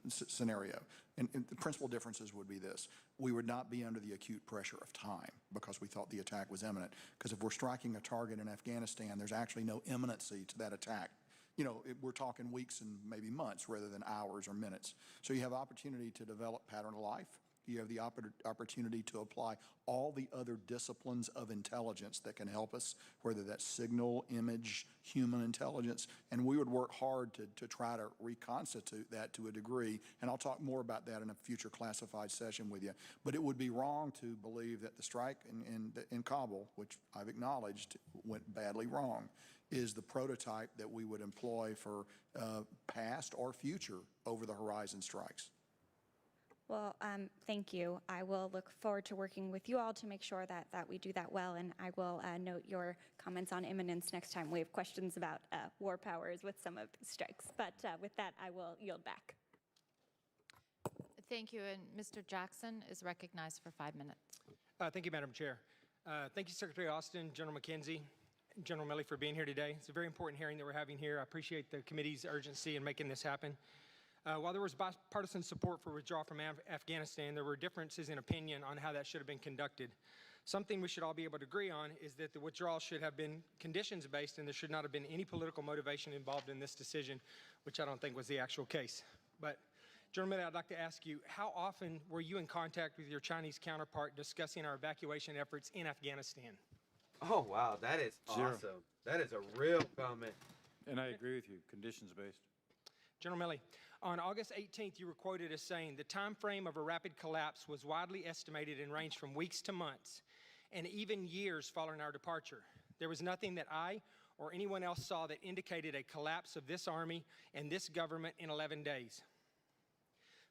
scenario. And the principal differences would be this. We would not be under the acute pressure of time because we thought the attack was imminent. Because if we're striking a target in Afghanistan, there's actually no imminency to that attack. You know, we're talking weeks and maybe months rather than hours or minutes. So you have opportunity to develop pattern of life. You have the opportunity to apply all the other disciplines of intelligence that can help us, whether that's signal, image, human intelligence. And we would work hard to try to reconstitute that to a degree. And I'll talk more about that in a future classified session with you. But it would be wrong to believe that the strike in Kabul, which I've acknowledged went badly wrong, is the prototype that we would employ for past or future over-the-horizon strikes. Well, thank you. I will look forward to working with you all to make sure that we do that well, and I will note your comments on imminence next time we have questions about war powers with some of the strikes. But with that, I will yield back. Thank you, and Mr. Jackson is recognized for 5 minutes. Thank you, Madam Chair. Thank you, Secretary Austin, General McKenzie, General Milley, for being here today. It's a very important hearing that we're having here. I appreciate the committee's urgency in making this happen. While there was bipartisan support for withdrawal from Afghanistan, there were differences in opinion on how that should have been conducted. Something we should all be able to agree on is that the withdrawal should have been conditions-based and there should not have been any political motivation involved in this decision, which I don't think was the actual case. But, General Milley, I'd like to ask you, how often were you in contact with your Chinese counterpart discussing our evacuation efforts in Afghanistan? Oh, wow, that is Zero. awesome. That is a real comment. And I agree with you, conditions-based. General Milley, on August 18th, you were quoted as saying, the time frame of a rapid collapse was widely estimated and ranged from weeks to months, and even years following our departure. There was nothing that I or anyone else saw that indicated a collapse of this Army and this government in 11 days.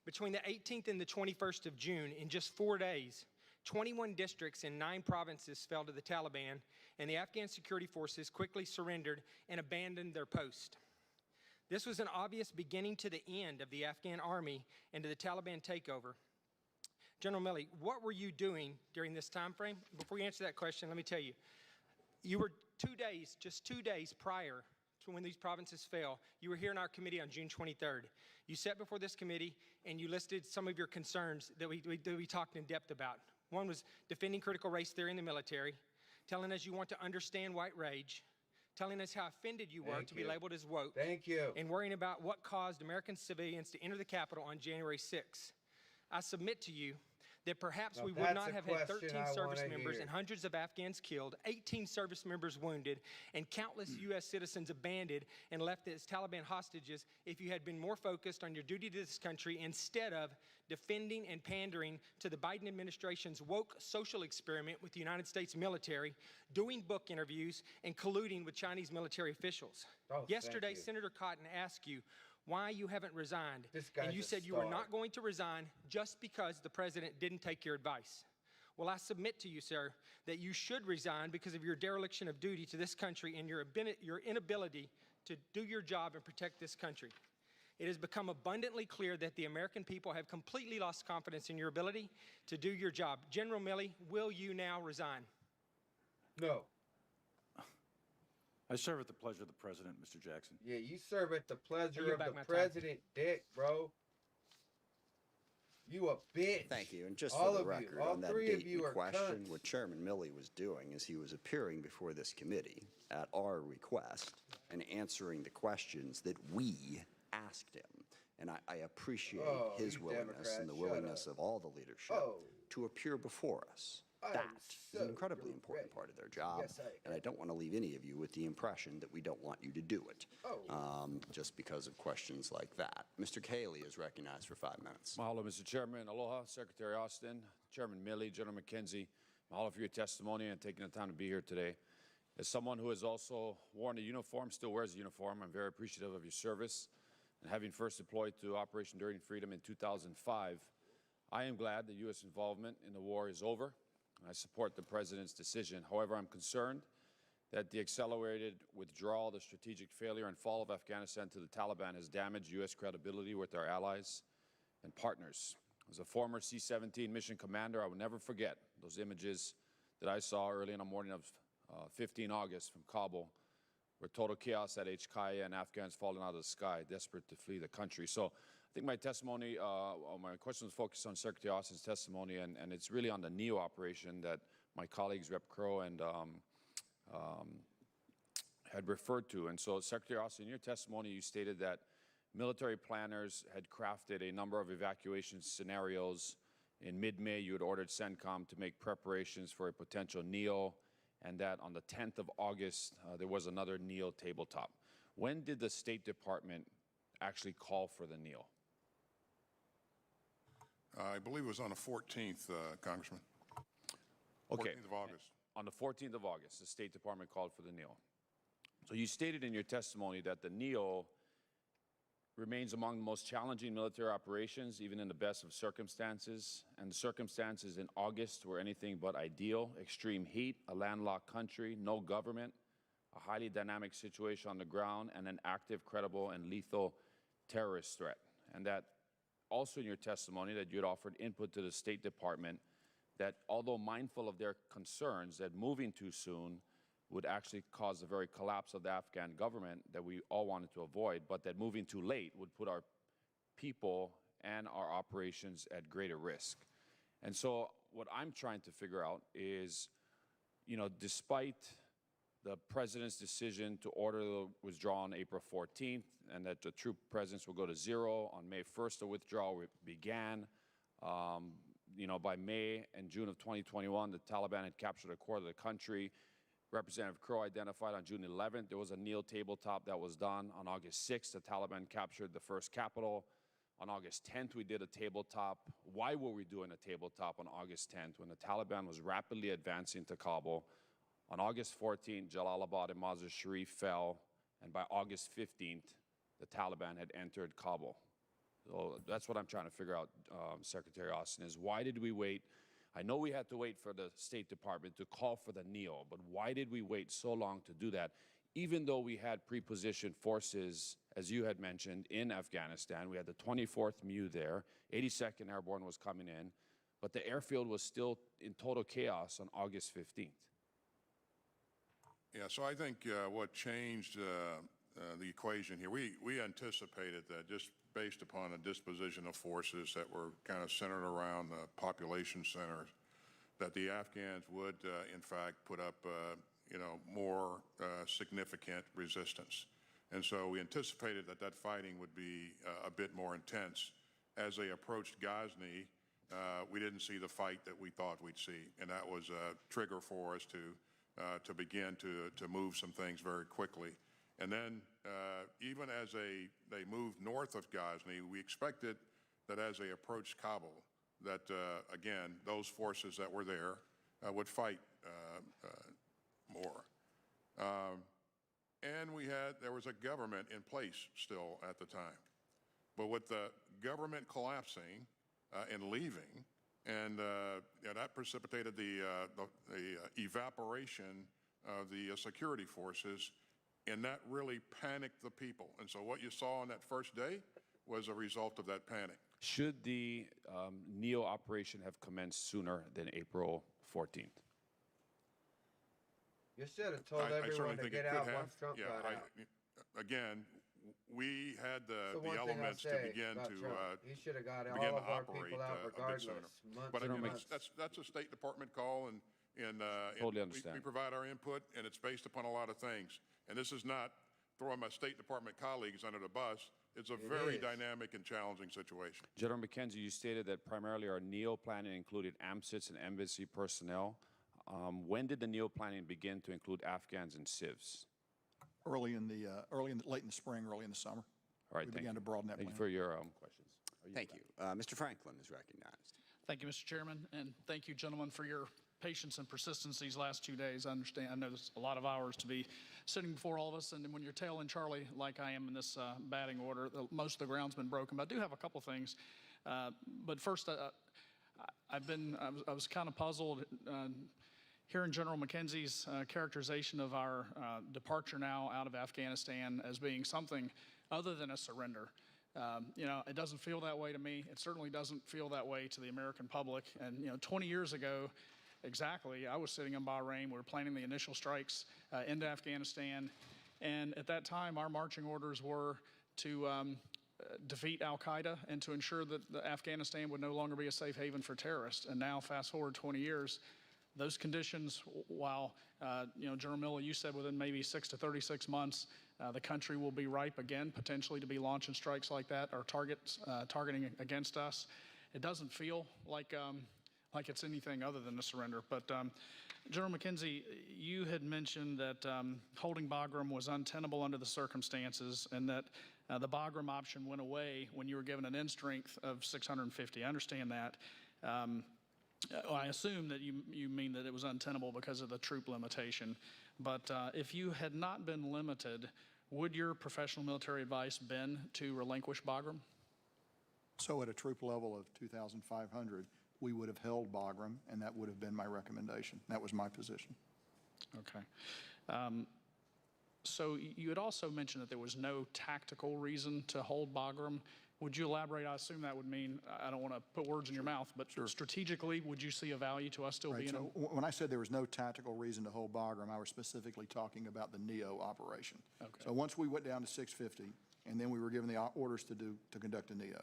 Between the 18th and the 21st of June, in just 4 days, 21 districts in 9 provinces fell to the Taliban, and the Afghan security forces quickly surrendered and abandoned their post. This was an obvious beginning to the end of the Afghan army and to the Taliban takeover. General Milley, what were you doing during this time frame? Before you answer that question, let me tell you, you were just 2 days prior to when these provinces fell, you were here in our committee on June 23rd. You sat before this committee and you listed some of your concerns that we talked in depth about. One was defending critical race theory in the military, telling us you want to understand white rage, telling us how offended you were to be labeled as woke. Thank you. And worrying about what caused American civilians to enter the Capitol on January 6th. I submit to you that perhaps we would not have had 13 service members and hundreds of Afghans killed, 18 service members wounded, and countless U.S. citizens abandoned and left as Taliban hostages if you had been more focused on your duty to this country instead of defending and pandering to the Biden administration's woke social experiment with the United States military, doing book interviews, and colluding with Chinese military officials. Yesterday, Senator Cotton asked you why you haven't resigned, and you said you were not going to resign just because the president didn't take your advice. Well, I submit to you, sir, that you should resign because of your dereliction of duty to this country and your inability to do your job and protect this country. It has become abundantly clear that the American people have completely lost confidence in your ability to do your job. General Milley, will you now resign? No. I serve at the pleasure of the president, Mr. Jackson. Yeah, you serve at the pleasure of the president, Dick, bro. You a bitch. Thank you. And just all for the of record, you, all on that three date of you in are question, cunts. what Chairman Milley was doing is he was appearing before this committee at our request and answering the questions that we asked him. And I appreciate his you willingness Democrat, and the shut willingness up. of all the leadership to appear before us. That is an incredibly important part of their job, Yes, I and I don't want to leave any of you with the impression that we don't want you to do it, just because of questions like that. Mr. Cayley is recognized for 5 minutes. Mahalo, Mr. Chairman. Aloha, Secretary Austin, Chairman Milley, General McKenzie. Mahalo for your testimony and taking the time to be here today. As someone who has also worn a uniform, still wears a uniform, I'm very appreciative of your service. And having first deployed to Operation Enduring Freedom in 2005, I am glad the U.S. involvement in the war is over. I support the President's decision. However, I'm concerned that the accelerated withdrawal, the strategic failure and fall of Afghanistan to the Taliban has damaged U.S. credibility with our allies and partners. As a former C-17 mission commander, I will never forget those images that I saw early in the morning of 15 August from Kabul, where total chaos at HKIA and Afghans falling out of the sky, desperate to flee the country. So I think my testimony, my question was focused on Secretary Austin's testimony, and it's really on the NEO operation that my colleagues, Rep. Crow and had referred to. And so, Secretary Austin, in your testimony, you stated that military planners had crafted a number of evacuation scenarios. In mid-May, you had ordered CENTCOM to make preparations for a potential NEO, and that on the 10th of August, there was another NEO tabletop. When did the State Department actually call for the NEO? I believe it was on the 14th, Congressman. Okay. 14th of August. On the 14th of August, the State Department called for the NEO. So you stated in your testimony that the NEO remains among the most challenging military operations, even in the best of circumstances. And the circumstances in August were anything but ideal. Extreme heat, a landlocked country, no government, a highly dynamic situation on the ground, and an active, credible, and lethal terrorist threat. And that also in your testimony that you had offered input to the State Department that although mindful of their concerns that moving too soon would actually cause the very collapse of the Afghan government that we all wanted to avoid, but that moving too late would put our people and our operations at greater risk. And so what I'm trying to figure out is, you know, despite the president's decision to order the withdrawal on April 14th and that the troop presence will go to zero, on May 1st the withdrawal began. You know, by May and June of 2021, the Taliban had captured a quarter of the country. Representative Crow identified on June 11th, there was a Neil tabletop that was done. On August 6th, the Taliban captured the first capital. On August 10th, we did a tabletop. Why were we doing a tabletop on August 10th when the Taliban was rapidly advancing to Kabul? On August 14th, Jalalabad and Mazar Sharif fell, and by August 15th, the Taliban had entered Kabul. So that's what I'm trying to figure out, Secretary Austin, is why did we wait? I know we had to wait for the State Department to call for the NEO, but why did we wait so long to do that? Even though we had pre-positioned forces, as you had mentioned, in Afghanistan, we had the 24th MU there, 82nd Airborne was coming in, but the airfield was still in total chaos on August 15th. Yeah, so I think what changed the equation here, we anticipated that just based upon a disposition of forces that were kind of centered around the population centers, that the Afghans would, in fact, put up, you know, more significant resistance. And so we anticipated that that fighting would be a bit more intense. As they approached Ghazni, we didn't see the fight that we thought we'd see, and that was a trigger for us to begin to move some things very quickly. And then even as they moved north of Ghazni, we expected that as they approached Kabul, that again, those forces that were there would fight more. And there was a government in place still at the time. But with the government collapsing and leaving, and that precipitated the evaporation of the security forces, and that really panicked the people. And so what you saw on that first day was a result of that panic. Should the NEO operation have commenced sooner than April 14th? You should have told everyone to get out once Trump got out. Again, we had the one thing I'll elements to say begin about to Trump. He should have got begin all to of our operate people out a bit regardless. sooner. Months But I and mean, months. that's a State Department call, and Totally understand. we provide our input, and it's based upon a lot of things. And this is not throwing my State Department colleagues under the bus. It's a very dynamic and challenging situation. General McKenzie, you stated that primarily our NEO planning included AMSITs and embassy personnel. When did the NEO planning begin to include Afghans and civs? Late in the spring, early in the summer. All right, We thank began you. to broaden that Thank you plan. for your questions. Thank you. Mr. Franklin is recognized. Thank you, Mr. Chairman, and thank you, gentlemen, for your patience and persistence these last 2 days. I understand, I know there's a lot of hours to be sitting before all of us, and when you're tailing Charlie like I am in this batting order, most of the ground's been broken. But I do have a couple things. But first, I was kind of puzzled hearing General McKenzie's characterization of our departure now out of Afghanistan as being something other than a surrender. You know, it doesn't feel that way to me. It certainly doesn't feel that way to the American public. And, you know, 20 years ago, exactly, I was sitting in Bahrain. We were planning the initial strikes into Afghanistan. And at that time, our marching orders were to defeat al-Qaeda and to ensure that Afghanistan would no longer be a safe haven for terrorists. And now, fast forward 20 years, those conditions, while, you know, General Milley, you said within maybe 6 to 36 months, the country will be ripe again, potentially to be launching strikes like that or targeting against us. It doesn't feel like it's anything other than a surrender. But General McKenzie, you had mentioned that holding Bagram was untenable under the circumstances and that the Bagram option went away when you were given an end strength of 650. I understand that. I assume that you mean that it was untenable because of the troop limitation. But if you had not been limited, would your professional military advice been to relinquish Bagram? So at a troop level of 2,500, we would have held Bagram, and that would have been my recommendation. That was my position. Okay. So you had also mentioned that there was no tactical reason to hold Bagram. Would you elaborate? I assume that would mean, I don't want to put words in your mouth, but strategically, would you see a value to us still being So when I said there was no tactical reason to hold Bagram, I was specifically talking about the NEO operation. Okay. So once we went down to 650, and then we were given the orders to conduct a NEO.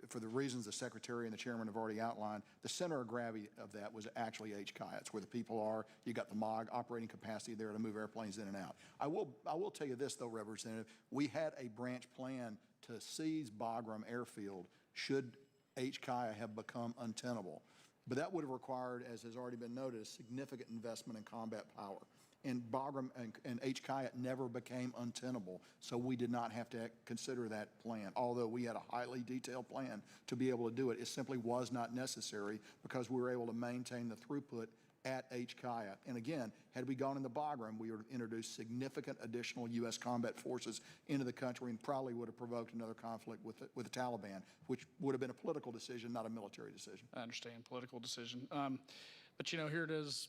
For the reasons the Secretary and the Chairman have already outlined, the center of gravity of that was actually HCI. It's where the people are. You got the MOG operating capacity there to move airplanes in and out. I will tell you this, though, Representative. We had a branch plan to seize Bagram Airfield should HCI have become untenable. But that would have required, as has already been noted, a significant investment in combat power. And Bagram and HCI never became untenable, so we did not have to consider that plan. Although we had a highly detailed plan to be able to do it, it simply was not necessary because we were able to maintain the throughput at HCI. And again, had we gone into Bagram, we would have introduced significant additional U.S. combat forces into the country and probably would have provoked another conflict with the Taliban, which would have been a political decision, not a military decision. I understand, political decision. But you know, here it is.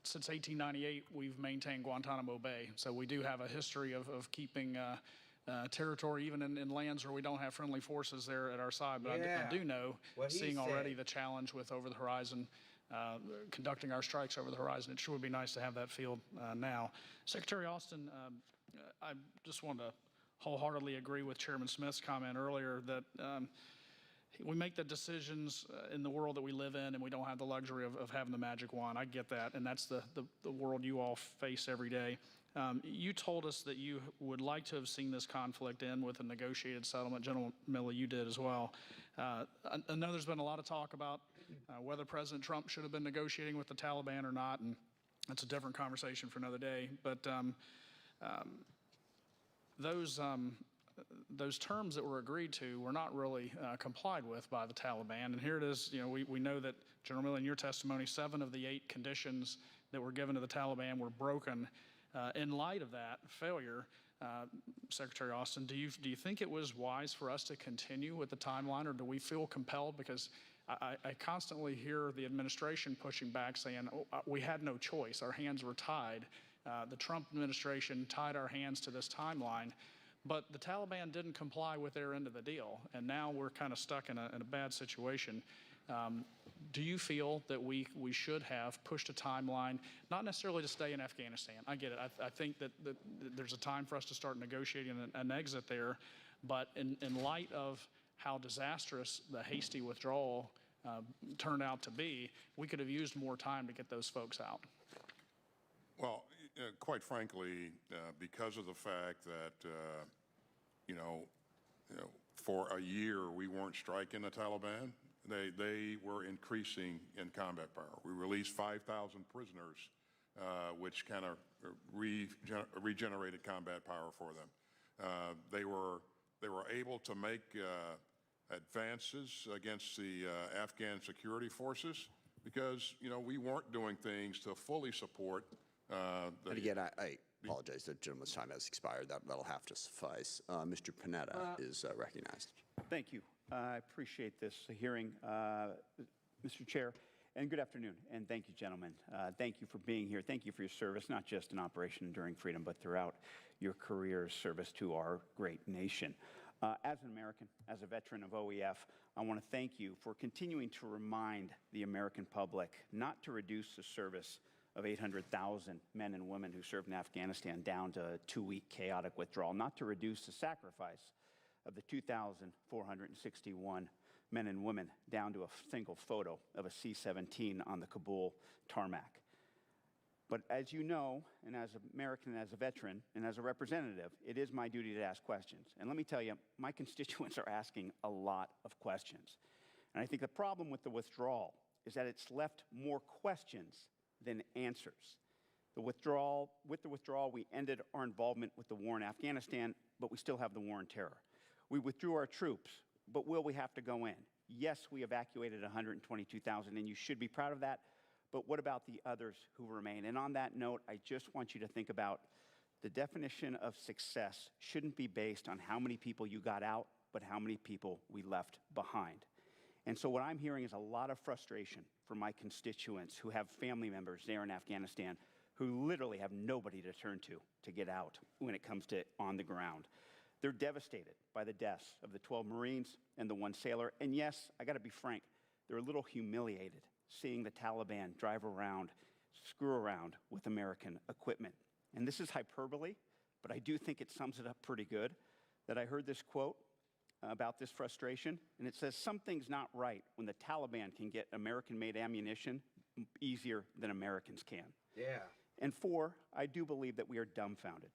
Since 1898, we've maintained Guantanamo Bay, so we do have a history of keeping territory, even in lands where we don't have friendly forces there at our side. But I do know, seeing already the challenge with over the horizon, conducting our strikes over the horizon, it sure would be nice to have that field now. Secretary Austin, I just want to wholeheartedly agree with Chairman Smith's comment earlier that we make the decisions in the world that we live in, and we don't have the luxury of having the magic wand. I get that, and that's the world you all face every day. You told us that you would like to have seen this conflict end with a negotiated settlement. General Milley, you did as well. I know there's been a lot of talk about whether President Trump should have been negotiating with the Taliban or not, and that's a different conversation for another day. But those terms that were agreed to were not really complied with by the Taliban. And here it is, you know, we know that, General Milley, in your testimony, 7 of the 8 conditions that were given to the Taliban were broken. In light of that failure, Secretary Austin, do you think it was wise for us to continue with the timeline, or do we feel compelled? Because I constantly hear the administration pushing back, saying, oh, we had no choice. Our hands were tied. The Trump administration tied our hands to this timeline. But the Taliban didn't comply with their end of the deal, and now we're kind of stuck in a bad situation. Do you feel that we should have pushed a timeline, not necessarily to stay in Afghanistan? I get it. I think that there's a time for us to start negotiating an exit there, but in light of how disastrous the hasty withdrawal turned out to be, we could have used more time to get those folks out. Well, quite frankly, because of the fact that, for a year we weren't striking the Taliban, they were increasing in combat power. We released 5,000 prisoners, which kind of regenerated combat power for them. They were able to make advances against the Afghan security forces because, we weren't doing things to fully support and again, I apologize, the gentleman's time has expired. That'll have to suffice. Mr. Panetta is recognized. Thank you. I appreciate this hearing, Mr. Chair, and good afternoon, and thank you, gentlemen. Thank you for being here. Thank you for your service, not just in Operation Enduring Freedom, but throughout your career service to our great nation. As an American, as a veteran of OEF, I want to thank you for continuing to remind the American public not to reduce the service of 800,000 men and women who served in Afghanistan down to a 2-week chaotic withdrawal, not to reduce the sacrifice of the 2,461 men and women down to a single photo of a C-17 on the Kabul tarmac. But as you know, and as an American, as a veteran, and as a representative, it is my duty to ask questions. And let me tell you, my constituents are asking a lot of questions. And I think the problem with the withdrawal is that it's left more questions than answers. With the withdrawal, we ended our involvement with the war in Afghanistan, but we still have the war on terror. We withdrew our troops, but will we have to go in? Yes, we evacuated 122,000, and you should be proud of that, but what about the others who remain? And on that note, I just want you to think about the definition of success shouldn't be based on how many people you got out, but how many people we left behind. And so what I'm hearing is a lot of frustration from my constituents who have family members there in Afghanistan who literally have nobody to turn to get out when it comes to on the ground. They're devastated by the deaths of the 12 Marines and the 1 sailor. And yes, I got to be frank, they're a little humiliated seeing the Taliban drive around, screw around with American equipment. And this is hyperbole, but I do think it sums it up pretty good, that I heard this quote about this frustration, and it says, something's not right when the Taliban can get American-made ammunition easier than Americans can. Yeah. And 4, I do believe that we are dumbfounded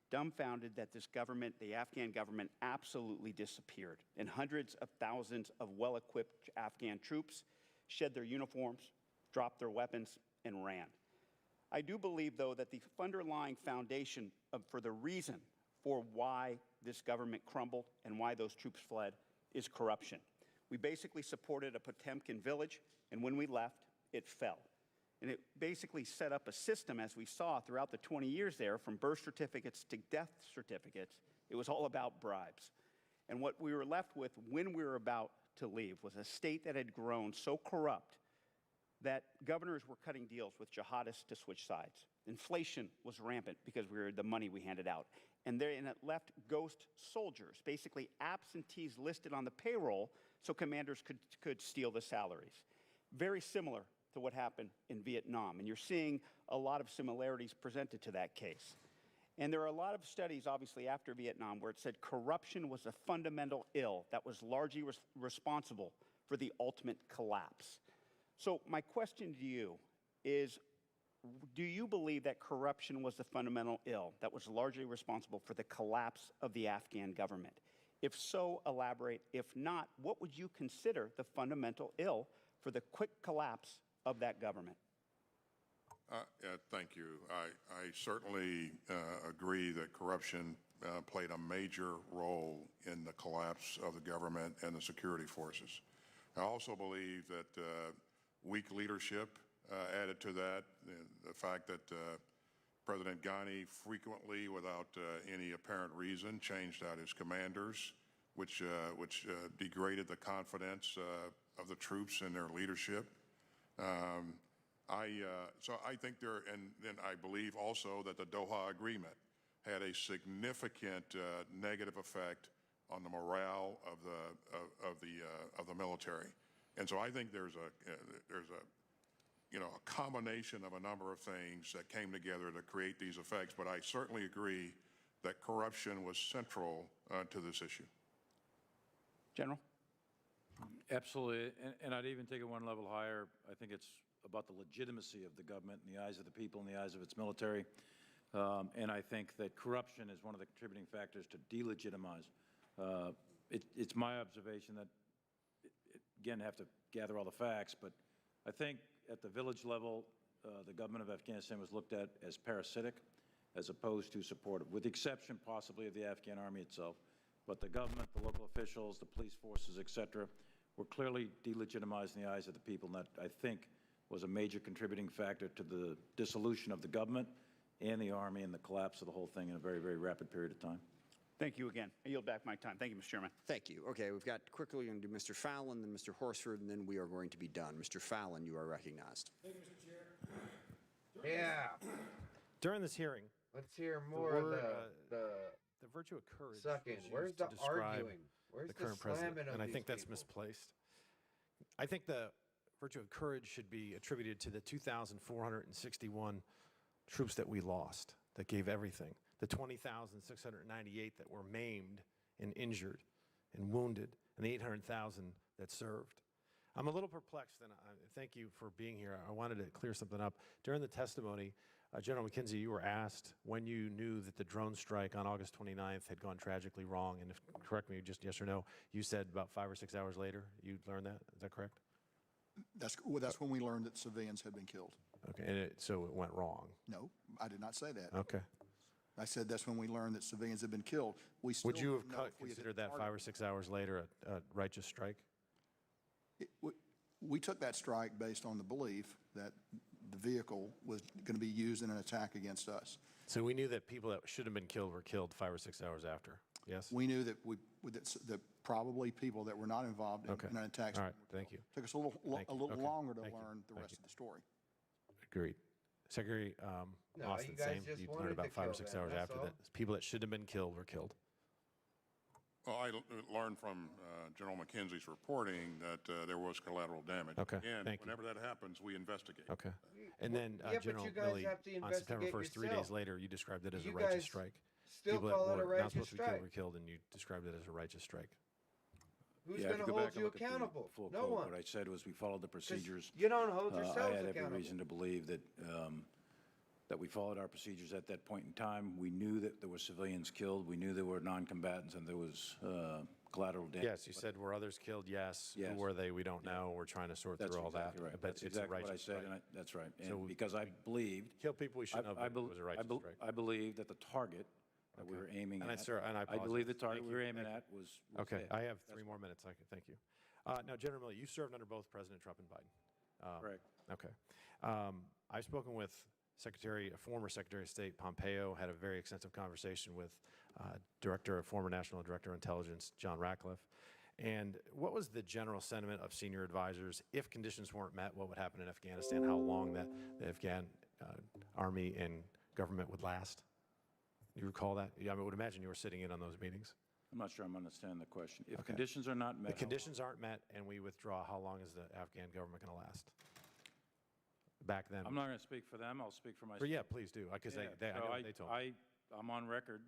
that this government, the Afghan government, absolutely disappeared, and hundreds of thousands of well-equipped Afghan troops shed their uniforms, dropped their weapons, and ran. I do believe, though, that the underlying foundation for the reason for why this government crumbled and why those troops fled is corruption. We basically supported a Potemkin village, and when we left, it fell. And it basically set up a system, as we saw throughout the 20 years there, from birth certificates to death certificates. It was all about bribes. And what we were left with when we were about to leave was a state that had grown so corrupt that governors were cutting deals with jihadists to switch sides. Inflation was rampant because we were the money we handed out. And it left ghost soldiers, basically absentees listed on the payroll so commanders could steal the salaries. Very similar to what happened in Vietnam. And you're seeing a lot of similarities presented to that case. And there are a lot of studies, obviously, after Vietnam where it said corruption was a fundamental ill that was largely responsible for the ultimate collapse. So my question to you is, do you believe that corruption was the fundamental ill that was largely responsible for the collapse of the Afghan government? If so, elaborate. If not, what would you consider the fundamental ill for the quick collapse of that government? Thank you. I certainly agree that corruption played a major role in the collapse of the government and the security forces. I also believe that weak leadership added to that, the fact that President Ghani frequently, without any apparent reason, changed out his commanders, which degraded the confidence of the troops in their leadership. So I think and then I believe also that the Doha Agreement had a significant negative effect on the morale of the military. And so I think there's a combination of a number of things that came together to create these effects. But I certainly agree that corruption was central to this issue. General? Absolutely, and I'd even take it one level higher. I think it's about the legitimacy of the government in the eyes of the people, in the eyes of its military. And I think that corruption is one of the contributing factors to delegitimize. It's my observation that, again, I have to gather all the facts, but I think at the village level, the government of Afghanistan was looked at as parasitic as opposed to supportive, with the exception possibly of the Afghan army itself. But the government, the local officials, the police forces, et cetera, were clearly delegitimized in the eyes of the people, and that, I think, was a major contributing factor to the dissolution of the government and the army and the collapse of the whole thing in a very, very rapid period of time. Thank you again. I yield back my time. Thank you, Mr. Chairman. Thank you. Okay, we've got quickly, we're going to do Mr. Fallon, then Mr. Horsford, and then we are going to be done. Mr. Fallon, you are recognized. Thank you, Mr. Chair. Yeah. During this hearing, let's hear more of the virtue of courage. sucking. was Where's used the to describe arguing? Where's the the current president? slamming of And I these think that's people? misplaced. I think the virtue of courage should be attributed to the 2,461 troops that we lost, that gave everything, the 20,698 that were maimed and injured and wounded, and the 800,000 that served. I'm a little perplexed, and thank you for being here. I wanted to clear something up. During the testimony, General McKenzie, you were asked when you knew that the drone strike on August 29th had gone tragically wrong, and if, correct me, just yes or no, you said about 5 or 6 hours later you learned that. Is that correct? That's when we learned that civilians had been killed. Okay, and so it went wrong. No, I did not say that. Okay. I said that's when we learned that civilians had been killed. We still Would you don't know have if we had considered hit that target. 5 or 6 hours later a righteous strike? We took that strike based on the belief that the vehicle was going to be used in an attack against us. So we knew that people that should have been killed were killed 5 or 6 hours after, yes? We knew that that probably people that were not involved Okay. in an attack. All right, thank you. Took us a little Okay. longer to Thank you. learn the Thank rest you. of the story. Agreed. Secretary No, Austin, you guys same. just You wanted learned to about 5 or kill 6 them, hours that's after all. that. People that should have been killed were killed. Well, I learned from General McKenzie's reporting that there was collateral damage. Okay, And thank you. whenever that happens, we investigate. Okay. And then Yeah, but General you guys Milley, have to on September investigate 1st, 3 days yourself. later, you described it as a You righteous guys strike. still People call that it a were not righteous supposed to be killed strike. were killed, and you described it as a righteous strike. Who's Yeah, if going to go hold back and you look at the accountable? full No quote, one. What I said was we followed the procedures. You don't hold I yourselves had every accountable. reason to believe that, that we followed our procedures at that point in time. We knew that there were civilians killed. We knew there were non-combatants and there was collateral damage. Yes, you said were others killed? Yes. Yes. Who were they? We don't know. We're trying to sort That's through all exactly that. right. But That's it's a exactly what I righteous said, strike. and that's right. So And because I believed. Kill people we shouldn't have, but it was a righteous strike. I believe that the target that we were aiming And I, at. sir, and I I believe the apologize. target Thank we were you. aiming Thank at you. was. Okay, hit. I have 3 more minutes. Thank you. Now, General Milley, you served under both President Trump and Biden. Correct. Okay. I've spoken with former Secretary of State Pompeo, had a very extensive conversation with former National Director of Intelligence John Ratcliffe. And what was the general sentiment of senior advisors? If conditions weren't met, what would happen in Afghanistan? How long the Afghan army and government would last? You recall that? Yeah, I would imagine you were sitting in on those meetings. I'm not sure I'm understanding the question. If Okay. conditions are not met. The conditions aren't met and we withdraw, how long is the Afghan government going to last? Back then. I'm not going to speak for them. I'll speak for myself. But yeah, please do, because I So know what they told me. I'm on record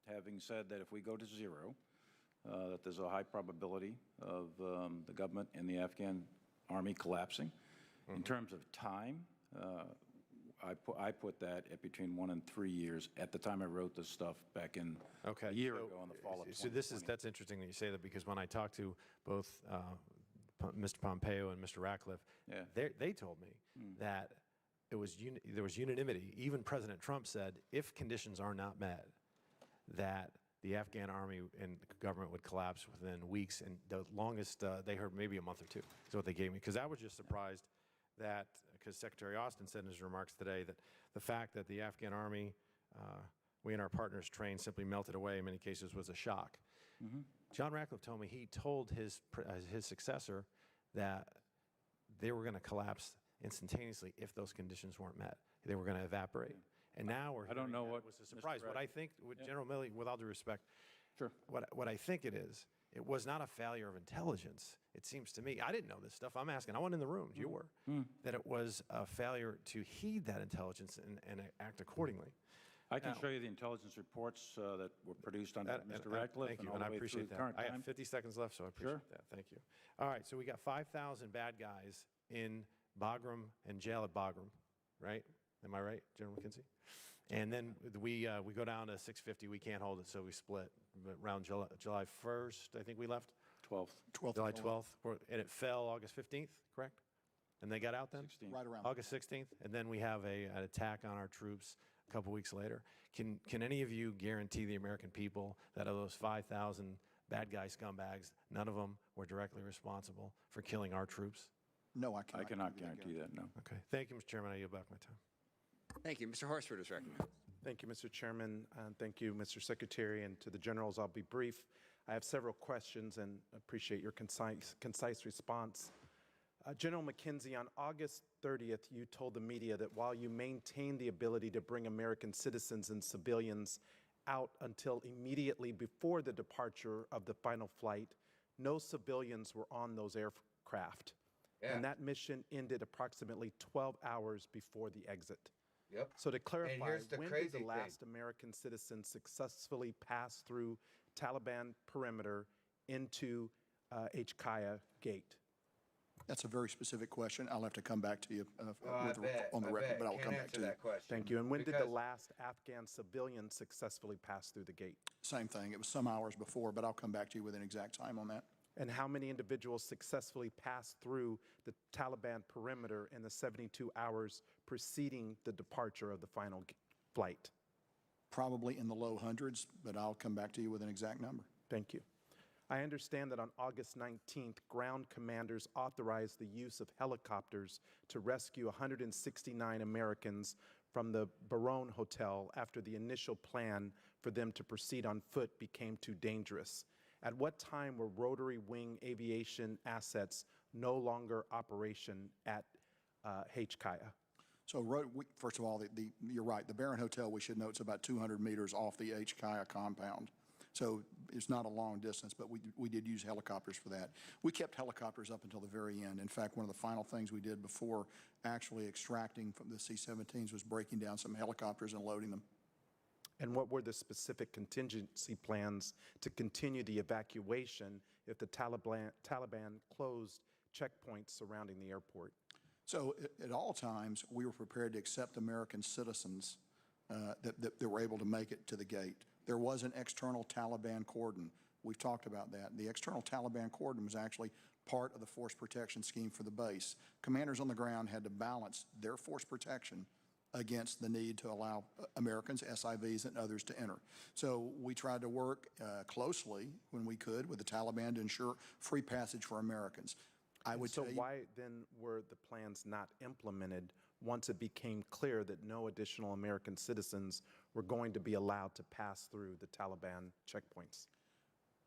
having said that if we go to zero, that there's a high probability of the government and the Afghan army collapsing. In terms of time, I put that at between 1 and 3 years at the time I wrote this stuff back in a year ago in the fall of 2020. So that's interesting that you say that, because when I talked to both Mr. Pompeo and Mr. Ratcliffe, they told me that there was unanimity. Even President Trump said if conditions are not met, that the Afghan army and government would collapse within weeks, and the longest they heard maybe a month or 2 is what they gave me. Because I was just surprised that, because Secretary Austin said in his remarks today that the fact that the Afghan army, we and our partners trained, simply melted away in many cases was a shock. John Ratcliffe told me he told his successor that they were going to collapse instantaneously if those conditions weren't met. They were going to evaporate. And now we're I don't know hearing what that was a surprise. Mr. What I think, General Milley, with all due respect, Sure. what I think it is, it was not a failure of intelligence. It seems to me, I didn't know this stuff. I'm asking. I wasn't in the room. You were. That it was a failure to heed that intelligence and act accordingly. I can Now- show you the intelligence reports that were produced under Mr. Ratcliffe Thank you, and all and I the way through appreciate the that. current I time. have 50 seconds left, so I appreciate that. Thank you. All right, so we got 5,000 bad guys in Bagram and jail at Bagram, right? Am I right, General McKenzie? And then we go down to 650. We can't hold it, so we split. But around July 1st, I think we left. 12th. July 12th, and it fell August 15th, correct? And they got out then? 16th. Right around. August 16th, and then we have an attack on our troops a couple weeks later. Can any of you guarantee the American people that of those 5,000 bad guy scumbags, none of them were directly responsible for killing our troops? No, I I cannot guarantee that, no. Okay. Thank you, Mr. Chairman. I yield back my time. Thank you. Mr. Horsford is recognized. Thank you, Mr. Chairman, and thank you, Mr. Secretary, and to the generals. I'll be brief. I have several questions and appreciate your concise response. General McKenzie, on August 30th, you told the media that while you maintain the ability to bring American citizens and civilians out until immediately before the departure of the final flight, no civilians were on those aircraft. And that mission ended approximately 12 hours before the exit. Yep. So to clarify, here's the when crazy did the thing. last American citizen successfully pass through Taliban perimeter into HKIA gate? That's a very specific question. I'll have to come back to you on the I record, bet. but I'll Can't come back answer to you. that question. Thank you. And when did the Because- last Afghan civilian successfully pass through the gate? Same thing. It was some hours before, but I'll come back to you with an exact time on that. And how many individuals successfully passed through the Taliban perimeter in the 72 hours preceding the departure of the final flight? Probably in the low hundreds, but I'll come back to you with an exact number. Thank you. I understand that on August 19th, ground commanders authorized the use of helicopters to rescue 169 Americans from the Barone Hotel after the initial plan for them to proceed on foot became too dangerous. At what time were rotary wing aviation assets no longer operation at HKIA? So first of all, you're right. The Barron Hotel, we should note, is about 200 meters off the HKIA compound. So it's not a long distance, but we did use helicopters for that. We kept helicopters up until the very end. In fact, one of the final things we did before actually extracting from the C-17s was breaking down some helicopters and loading them. And what were the specific contingency plans to continue the evacuation if the Taliban closed checkpoints surrounding the airport? So at all times, we were prepared to accept American citizens that were able to make it to the gate. There was an external Taliban cordon. We've talked about that. The external Taliban cordon was actually part of the force protection scheme for the base. Commanders on the ground had to balance their force protection against the need to allow Americans, SIVs, and others to enter. So we tried to work closely when we could with the Taliban to ensure free passage for Americans. So why then were the plans not implemented once it became clear that no additional American citizens were going to be allowed to pass through the Taliban checkpoints?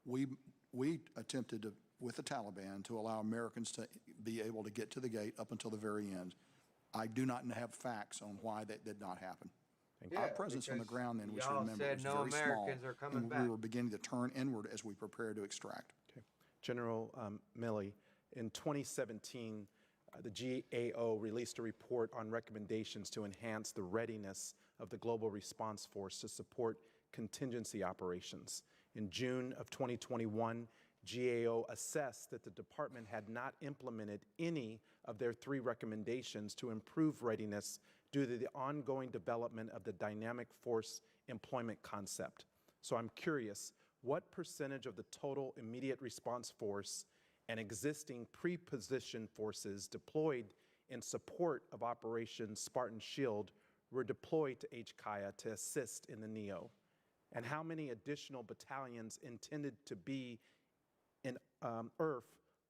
We attempted to, with the Taliban, to allow Americans to be able to get to the gate up until the very end. I do not have facts on why that did not happen. Our presence on the ground then, we should remember, was no very small, Americans are coming and back. we were beginning to turn inward as we prepared to extract. Okay. General Milley, in 2017, the GAO released a report on recommendations to enhance the readiness of the Global Response Force to support contingency operations. In June of 2021, GAO assessed that the department had not implemented any of their 3 recommendations to improve readiness due to the ongoing development of the dynamic force employment concept. So I'm curious, what percentage of the total immediate response force and existing pre-positioned forces deployed in support of Operation Spartan Shield were deployed to HKIA to assist in the NEO? And how many additional battalions intended to be in IRF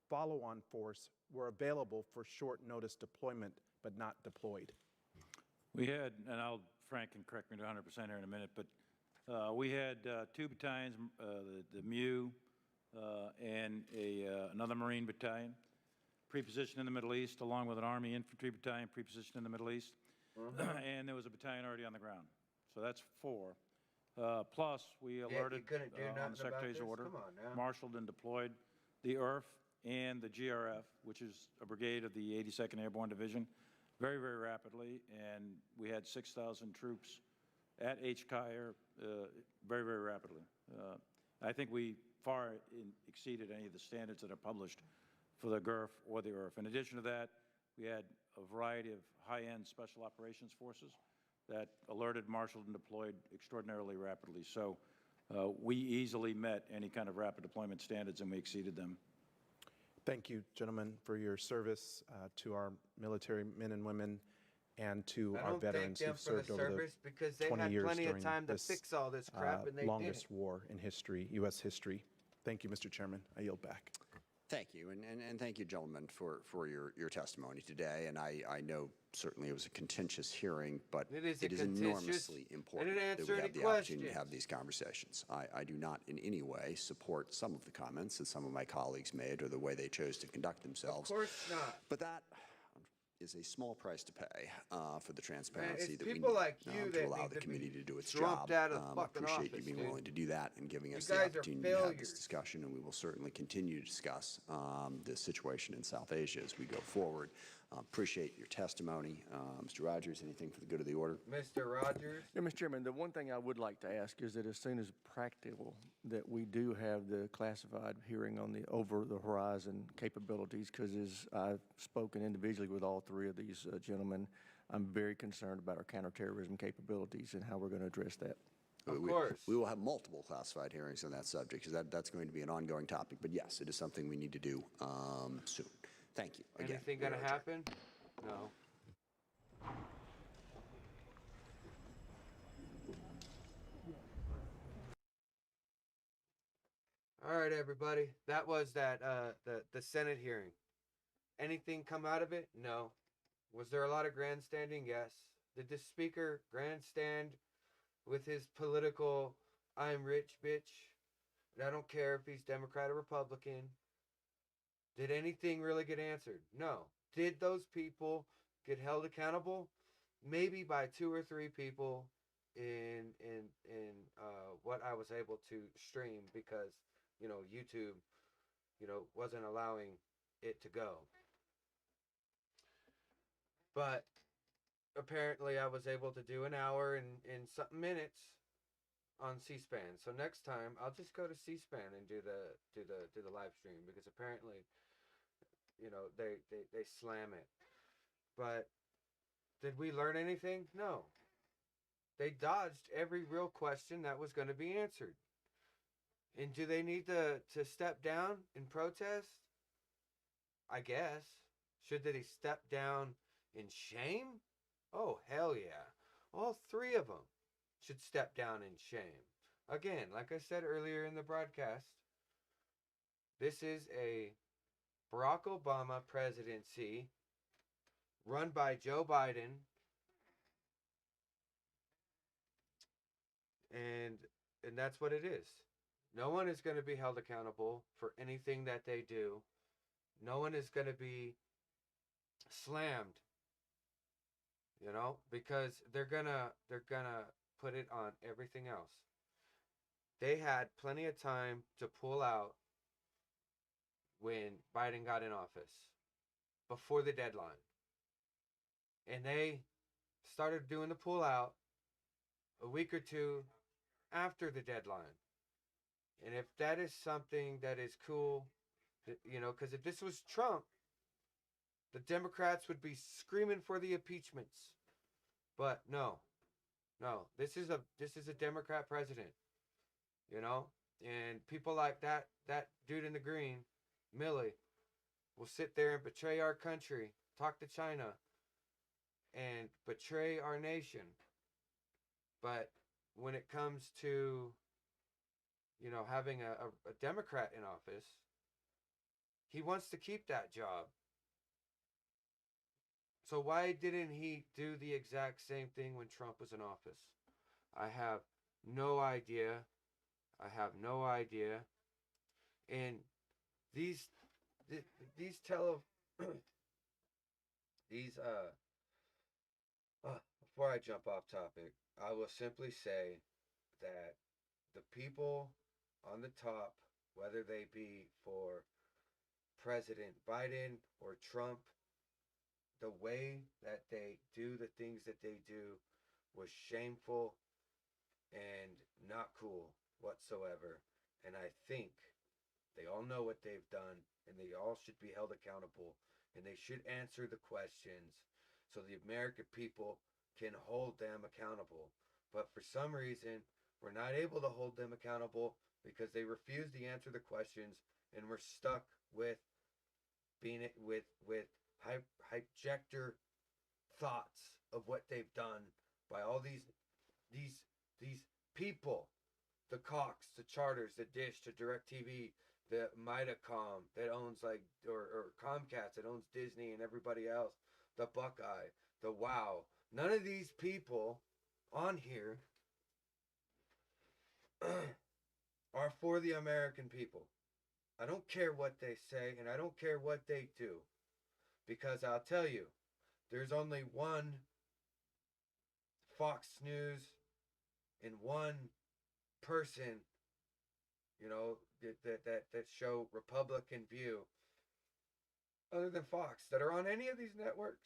follow-on force were available for short notice deployment but not deployed? We had, and Frank can correct me to 100% here in a minute, but we had 2 battalions, the MU, and another Marine battalion pre-positioned in the Middle East, along with an Army infantry battalion pre-positioned in the Middle East. And there was a battalion already on the ground. So that's 4. Plus, we alerted on the Secretary's order, marshaled and deployed the IRF and the GRF, which is a brigade of the 82nd Airborne Division, very, very rapidly. And we had 6,000 troops at HKIA very, very rapidly. I think we far exceeded any of the standards that are published for the GRF or the IRF. In addition to that, we had a variety of high-end special operations forces that alerted, marshaled, and deployed extraordinarily rapidly. So we easily met any kind of rapid deployment standards, and we exceeded them. Thank you, gentlemen, for your service to our military men and women and to our veterans who've served over the 20 years during fix all this crap, and they longest war in history, U.S. history. Thank you, Mr. Chairman. I yield back. Thank you, and thank you, gentlemen, for your testimony today. And I know certainly it was a contentious hearing, but it is enormously important that we have the opportunity to have these conversations. I do not in any way support some of the comments that some of my colleagues made or the way they chose to conduct themselves. Of course not. But that is a small price to pay for the transparency that we need like to allow the committee to do its job. Out of I appreciate you being willing to do that and giving us the opportunity to have this discussion, and we will certainly continue to discuss the situation in South Asia as we go forward. Appreciate your testimony. Mr. Rogers, anything for the good of the order? Mr. Rogers? Yeah, Mr. Chairman, the one thing I would like to ask is that as soon as practical, that we do have the classified hearing on the over-the-horizon capabilities, because as I've spoken individually with all 3 of these gentlemen, I'm very concerned about our counterterrorism capabilities and how we're going to address that. Of course. We will have multiple classified hearings on that subject, because that's going to be an ongoing topic. But yes, it is something we need to do soon. Thank you. Again, anything going to happen? No. All right, everybody. That was the Senate hearing. Anything come out of it? No. Was there a lot of grandstanding? Yes. Did the speaker grandstand with his political "I'm rich, bitch"? And I don't care if he's Democrat or Republican. Did anything really get answered? No. Did those people get held accountable? Maybe by 2 or 3 people in what I was able to stream because YouTube wasn't allowing it to go. But apparently I was able to do an hour and something minutes on C-SPAN. So next time I'll just go to C-SPAN and do the live stream because apparently they slam it. But did we learn anything? No. They dodged every real question that was going to be answered. And do they need to step down and protest? I guess. Should they step down in shame? Oh, hell yeah. All 3 of them should step down in shame. Again, like I said earlier in the broadcast, this is a Barack Obama presidency run by Joe Biden. And that's what it is. No one is going to be held accountable for anything that they do. No one is going to be slammed, because they're gonna put it on everything else. They had plenty of time to pull out when Biden got in office, before the deadline. And they started doing the pull out a week or 2 after the deadline. And if that is something that is cool, because if this was Trump, the Democrats would be screaming for the impeachments. But no, this is a Democrat president, and people like that dude in the green, Milley, will sit there and betray our country, talk to China, and betray our nation. But when it comes to having a Democrat in office, he wants to keep that job. So why didn't he do the exact same thing when Trump was in office? I have no idea. And these before I jump off topic, I will simply say that the people on the top, whether they be for President Biden or Trump, the way that they do the things that they do was shameful and not cool whatsoever. And I think they all know what they've done, and they all should be held accountable, and they should answer the questions so the American people can hold them accountable. But for some reason, we're not able to hold them accountable because they refuse to answer the questions, and we're stuck with being with hypejector thoughts of what they've done by all these people, the Cox, the Charters, the Dish, the DirecTV, the Mitacom that owns or Comcast that owns Disney and everybody else, the Buckeye, the Wow. None of these people on here are for the American people. I don't care what they say, and I don't care what they do. Because I'll tell you, there's only one Fox News and one person, that show Republican view, other than Fox, that are on any of these networks.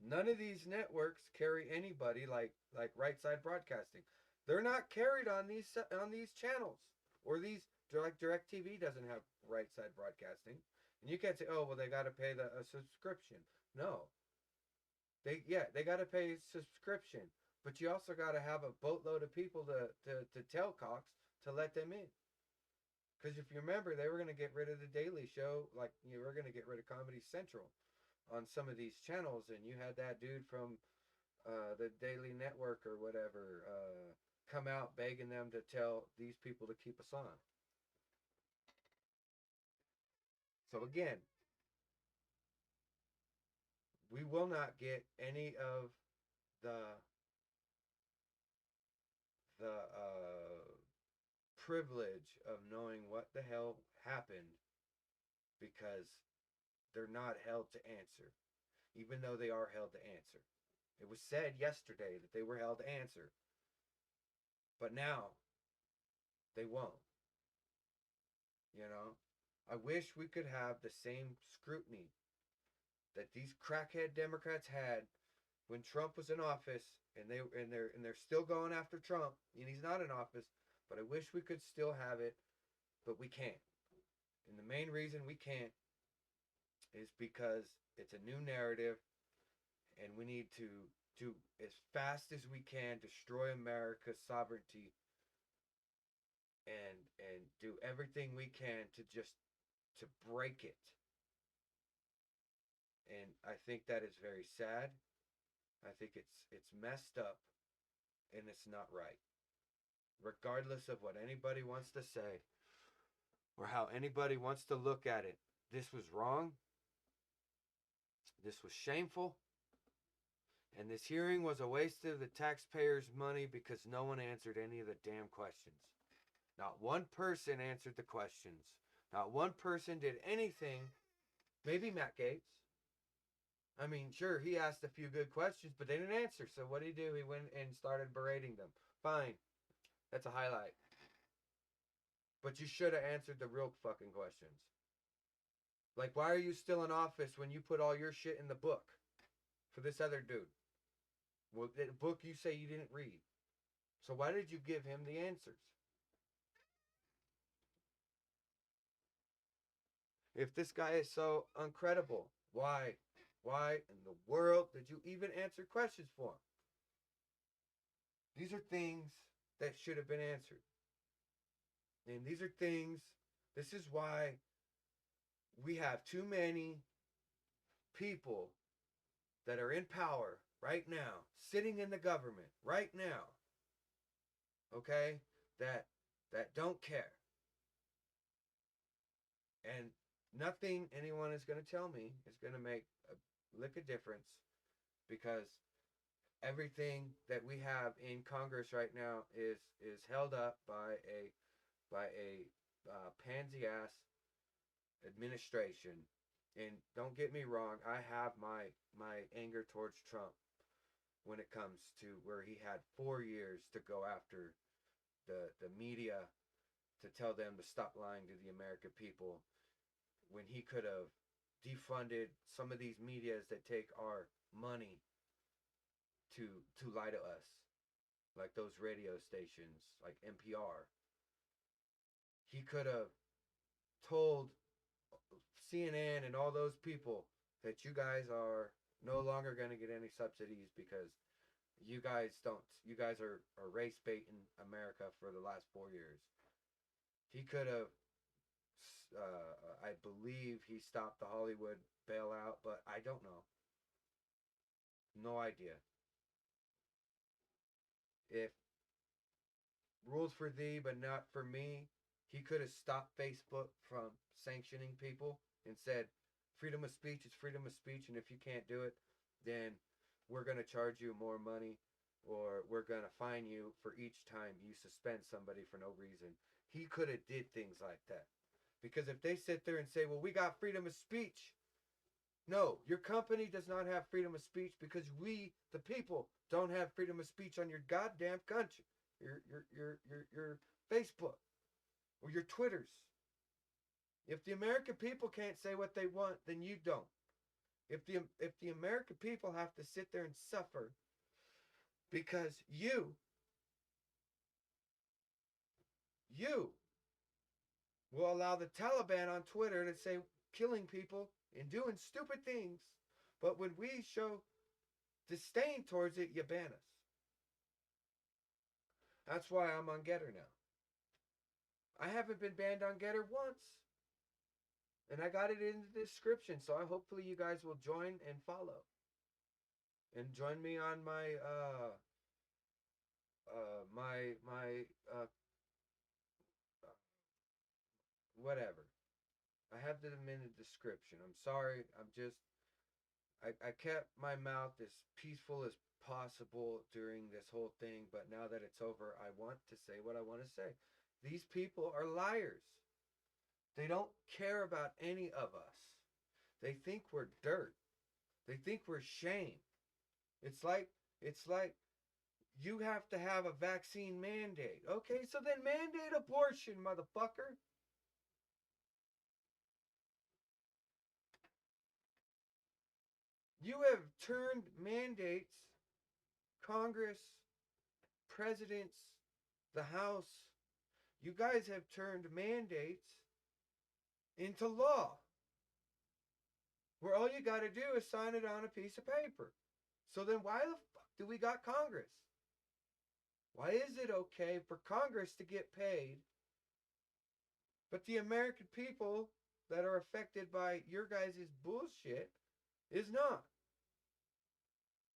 None of these networks carry anybody like Right Side Broadcasting. They're not carried on these channels, or these DirecTV doesn't have Right Side Broadcasting. And you can't say, oh, well, they got to pay a subscription. No. They got to pay a subscription. But you also got to have a boatload of people to tell Cox to let them in. Because if you remember, they were going to get rid of the Daily Show, like you were going to get rid of Comedy Central on some of these channels. And you had that dude from the Daily Network or whatever, come out begging them to tell these people to keep us on. So again, we will not get any of the privilege of knowing what the hell happened because they're not held to answer, even though they are held to answer. It was said yesterday that they were held to answer, but now they won't. You know, I wish we could have the same scrutiny that these crackhead Democrats had when Trump was in office, and they're still going after Trump, and he's not in office. But I wish we could still have it, but we can't. And the main reason we can't is because it's a new narrative, and we need to as fast as we can destroy America's sovereignty and do everything we can to break it. And I think that is very sad. I think it's messed up, and it's not right. Regardless of what anybody wants to say or how anybody wants to look at it, this was wrong. This was shameful. And this hearing was a waste of the taxpayers' money because no one answered any of the damn questions. Not one person answered the questions. Not one person did anything. Maybe Matt Gaetz. I mean, sure, he asked a few good questions, but they didn't answer. So what did he do? He went and started berating them. Fine. That's a highlight. But you should have answered the real fucking questions. Like, why are you still in office when you put all your shit in the book for this other dude? Well, the book you say you didn't read. So why did you give him the answers? If this guy is so incredible, why in the world did you even answer questions for him? These are things that should have been answered. And these are things, this is why we have too many people that are in power right now, sitting in the government right now, okay, that don't care. And nothing anyone is going to tell me is going to make a lick of difference, because everything that we have in Congress right now is held up by a pansy ass administration. And don't get me wrong, I have my anger towards Trump when it comes to where he had 4 years to go after the media to tell them to stop lying to the American people, when he could have defunded some of these medias that take our money to lie to us, like those radio stations like NPR. He could have told CNN and all those people that you guys are no longer going to get any subsidies because you guys are race baiting America for the last 4 years. He could have, I believe he stopped the Hollywood bailout, but I don't know. No idea. If rules for thee but not for me, he could have stopped Facebook from sanctioning people and said, freedom of speech is freedom of speech, and if you can't do it, then we're going to charge you more money, or we're going to fine you for each time you suspend somebody for no reason. He could have did things like that. Because if they sit there and say, well, we got freedom of speech. No, your company does not have freedom of speech because we, the people, don't have freedom of speech on your goddamn country. Your Facebook or your Twitters. If the American people can't say what they want, then you don't. If the American people have to sit there and suffer because you will allow the Taliban on Twitter to say killing people and doing stupid things, but when we show disdain towards it, you ban us. That's why I'm on Getter now. I haven't been banned on Getter once. And I got it in the description, so hopefully you guys will join and follow. And join me on my whatever. I have them in the description. I'm sorry. I kept my mouth as peaceful as possible during this whole thing, but now that it's over, I want to say what I want to say. These people are liars. They don't care about any of us. They think we're dirt. They think we're shame. It's like you have to have a vaccine mandate. Okay, so then mandate abortion, motherfucker. You have turned mandates, Congress, presidents, the House, you guys have turned mandates into law. Where all you got to do is sign it on a piece of paper. So then why the fuck do we got Congress? Why is it okay for Congress to get paid, but the American people that are affected by your guys' bullshit is not?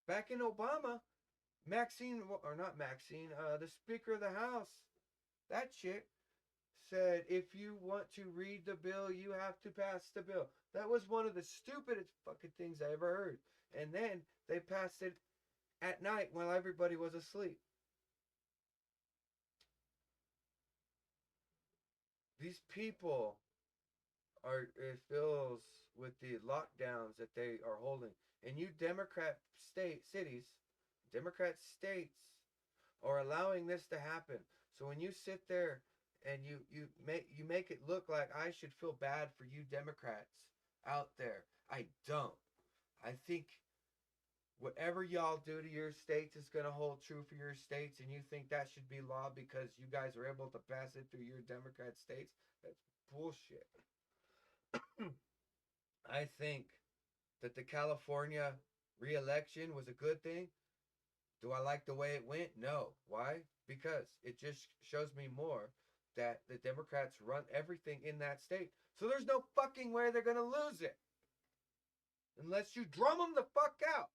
Back in Obama, the Speaker of the House, that chick said, if you want to read the bill, you have to pass the bill. That was one of the stupidest fucking things I ever heard. And then they passed it at night while everybody was asleep. These people it fills with the lockdowns that they are holding. And you Democrat states are allowing this to happen. So when you sit there and you make it look like I should feel bad for you Democrats out there, I don't. I think whatever y'all do to your states is going to hold true for your states, and you think that should be law because you guys are able to pass it through your Democrat states? That's bullshit. I think that the California re-election was a good thing. Do I like the way it went? No. Why? Because it just shows me more that the Democrats run everything in that state. So there's no fucking way they're going to lose it. Unless you drum them the fuck out.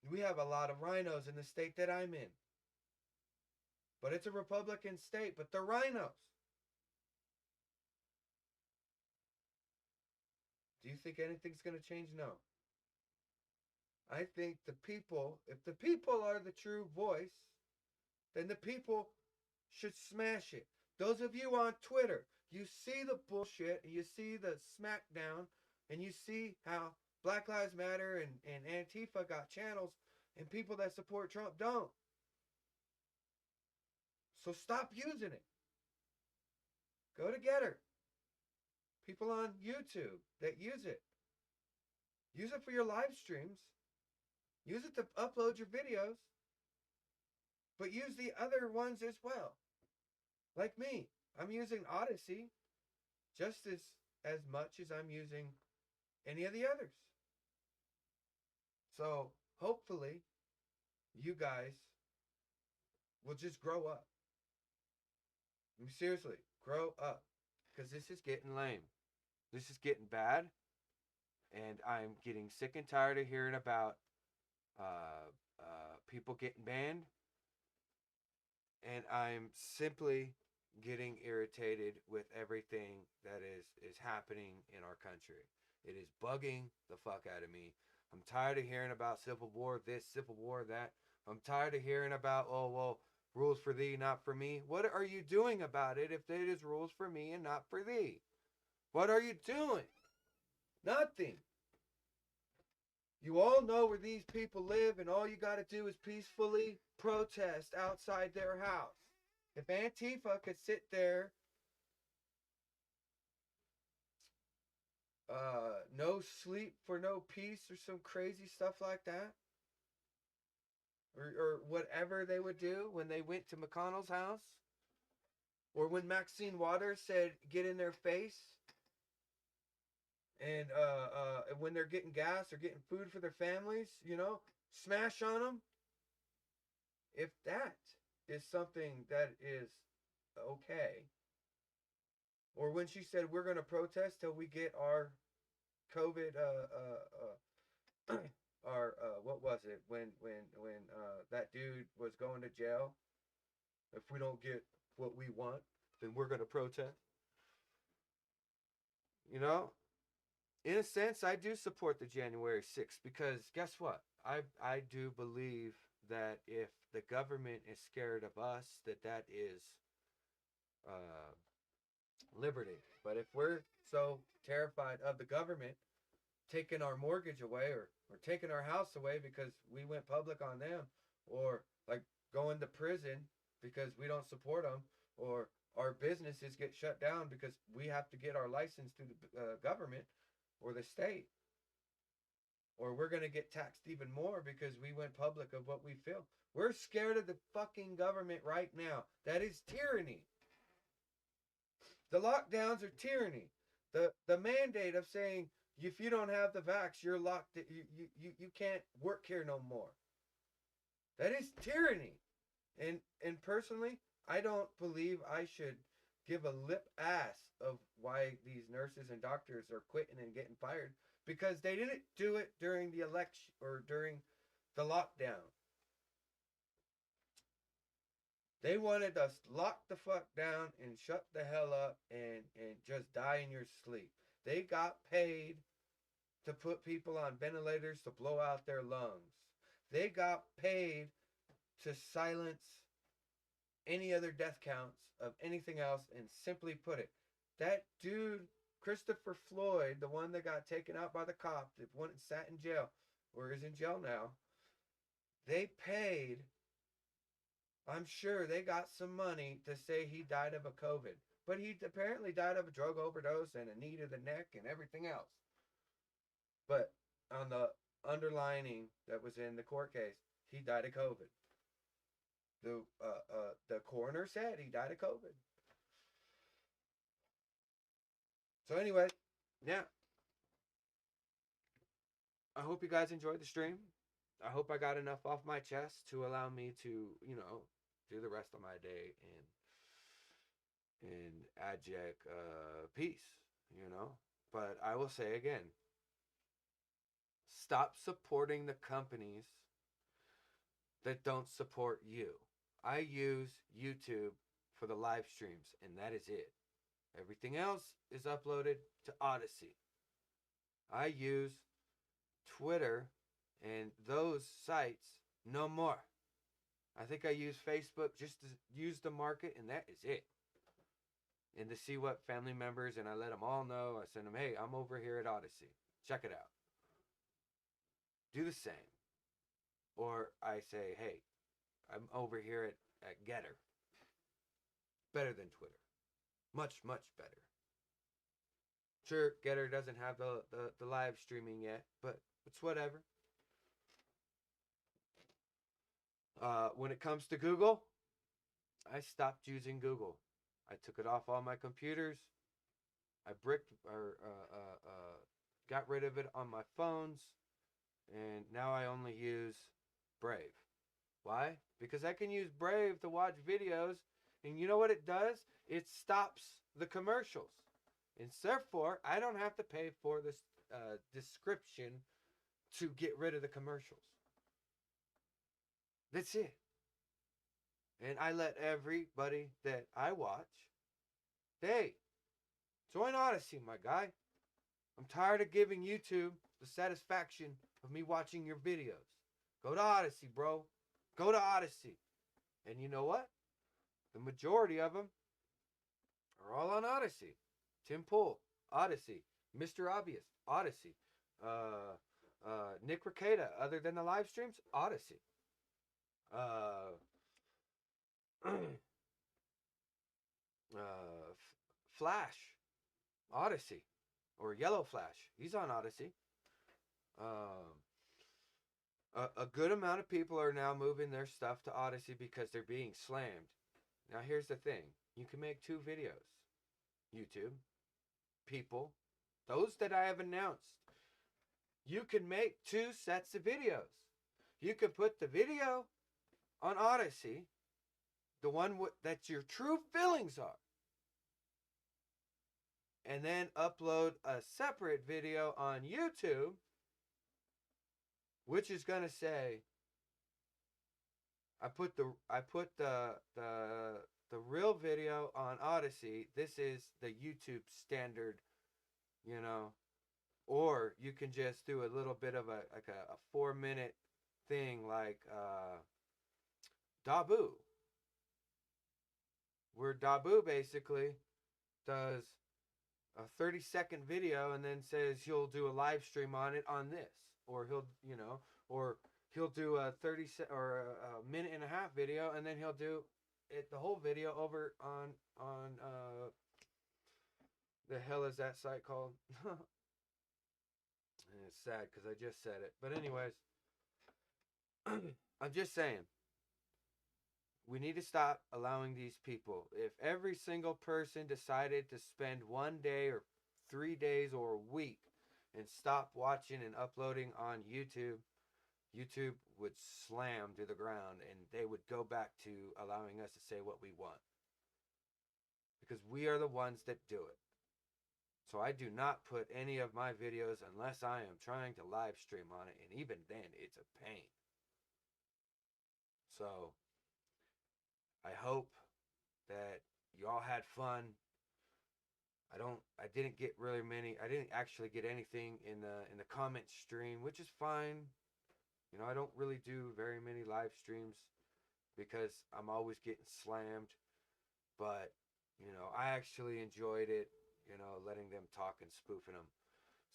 We have a lot of rhinos in the state that I'm in. But it's a Republican state, but they're rhinos. Do you think anything's going to change? No. I think the people, if the people are the true voice, then the people should smash it. Those of you on Twitter, you see the bullshit, and you see the smackdown, and you see how Black Lives Matter and Antifa got channels, and people that support Trump don't. So stop using it. Go together. People on YouTube that use it. Use it for your live streams. Use it to upload your videos. But use the other ones as well. Like me. I'm using Odyssey just as much as I'm using any of the others. So hopefully you guys will just grow up. I mean, seriously, grow up. Because this is getting lame. This is getting bad. And I'm getting sick and tired of hearing about people getting banned. And I'm simply getting irritated with everything that is happening in our country. It is bugging the fuck out of me. I'm tired of hearing about civil war this, civil war that. I'm tired of hearing about, oh, well, rules for thee, not for me. What are you doing about it if it is rules for me and not for thee? What are you doing? Nothing. You all know where these people live, and all you got to do is peacefully protest outside their house. If Antifa could sit there, no sleep for no peace or some crazy stuff like that, or whatever they would do when they went to McConnell's house, or when Maxine Waters said, get in their face, and when they're getting gas or getting food for their families, smash on them. If that is something that is okay, or when she said, we're going to protest till we get our COVID, our what was it when that dude was going to jail? If we don't get what we want, then we're gonna protest. You know, in a sense, I do support the January 6th because guess what? I do believe that if the government is scared of us, that is liberty. But if we're so terrified of the government taking our mortgage away or taking our house away because we went public on them, or like going to prison because we don't support them, or our businesses get shut down because we have to get our license through the government or the state, or we're going to get taxed even more because we went public of what we feel. We're scared of the fucking government right now. That is tyranny. The lockdowns are tyranny. The mandate of saying if you don't have the vax, you're locked. You can't work here no more. That is tyranny. And personally, I don't believe I should give a lip ass of why these nurses and doctors are quitting and getting fired, because they didn't do it during the election or during the lockdown. They wanted us locked the fuck down and shut the hell up and just die in your sleep. They got paid to put people on ventilators to blow out their lungs. They got paid to silence any other death counts of anything else, and simply put it, that dude, Christopher Floyd, the one that got taken out by the cops, that went and sat in jail, or is in jail now, they paid, I'm sure they got some money to say he died of a COVID. But he apparently died of a drug overdose and a knee to the neck and everything else. But on the underlining that was in the court case, he died of COVID. The coroner said he died of COVID. So anyway, yeah. I hope you guys enjoyed the stream. I hope I got enough off my chest to allow me to, do the rest of my day in abject peace, But I will say again, stop supporting the companies that don't support you. I use YouTube for the live streams, and that is it. Everything else is uploaded to Odyssey. I use Twitter and those sites no more. I think I use Facebook just to use the market, and that is it. And to see what family members, and I let them all know. I send them, hey, I'm over here at Odyssey. Check it out. Do the same. Or I say, hey, I'm over here at Getter. Better than Twitter. Much, much better. Sure, Getter doesn't have the live streaming yet, but it's whatever. When it comes to Google, I stopped using Google. I took it off all my computers. I got rid of it on my phones, and now I only use Brave. Why? Because I can use Brave to watch videos, and you know what it does? It stops the commercials. And therefore, I don't have to pay for this description to get rid of the commercials. That's it. And I let everybody that I watch, hey, join Odyssey, my guy. I'm tired of giving YouTube the satisfaction of me watching your videos. Go to Odyssey, bro. Go to Odyssey. And you know what? The majority of them are all on Odyssey. Tim Pool, Odyssey. Mr. Obvious, Odyssey. Nick Rekieta, other than the live streams, Odyssey. Flash, Odyssey, or Yellow Flash. He's on Odyssey. A good amount of people are now moving their stuff to Odyssey because they're being slammed. Now here's the thing. You can make 2 videos. YouTube. People. Those that I have announced. You can make 2 sets of videos. You can put the video on Odyssey, the one that your true feelings are, and then upload a separate video on YouTube which is gonna say, I put the real video on Odyssey. This is the YouTube standard, you know, or you can just do a little bit of a 4-minute thing like Dabu, where Dabu basically does a 30-second video and then says he'll do a live stream on it on this, or he'll do a 1.5 minute video and then he'll do it the whole video over on the hell is that site called? And it's sad because I just said it. But anyways, I'm just saying, we need to stop allowing these people. If every single person decided to spend 1 day or 3 days or a week and stop watching and uploading on YouTube, YouTube would slam to the ground and they would go back to allowing us to say what we want. Because we are the ones that do it. So I do not put any of my videos unless I am trying to live stream on it, and even then it's a pain. So I hope that you all had fun. I didn't actually get anything in the comment stream, which is fine. You know, I don't really do very many live streams because I'm always getting slammed. But, you know, I actually enjoyed it, you know, letting them talk and spoofing them.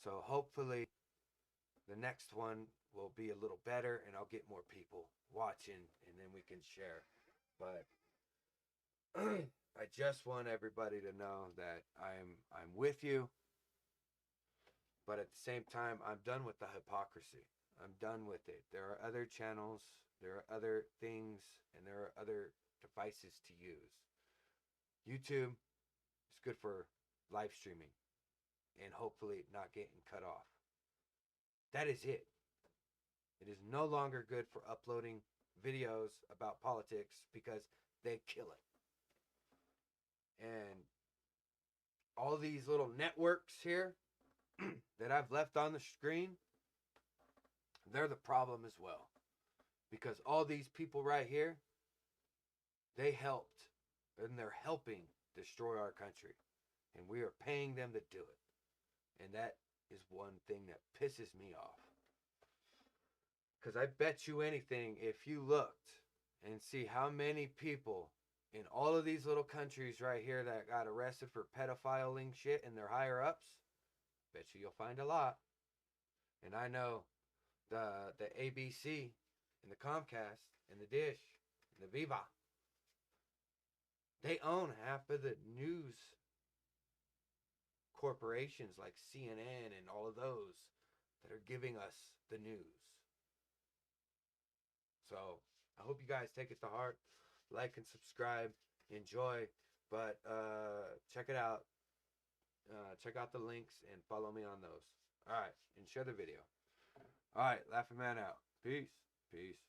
So hopefully the next one will be a little better and I'll get more people watching and then we can share. But I just want everybody to know that I'm with you. But at the same time, I'm done with the hypocrisy. I'm done with it. There are other channels, there are other things, and there are other devices to use. YouTube is good for live streaming and hopefully not getting cut off. That is it. It is no longer good for uploading videos about politics because they kill it. And all these little networks here that I've left on the screen, they're the problem as well. Because all these people right here, they helped and they're helping destroy our country. And we are paying them to do it. And that is one thing that pisses me off. Because I bet you anything, if you looked and see how many people in all of these little countries right here that got arrested for pedophiling shit and their higher ups, bet you you'll find a lot. And I know the ABC and the Comcast and the Dish and the Viva, they own half of the news corporations like CNN and all of those that are giving us the news. So I hope you guys take it to heart. Like and subscribe. Enjoy. But check it out. Check out the links and follow me on those. All right. And share the video. All right. Laughing Man out. Peace. Peace.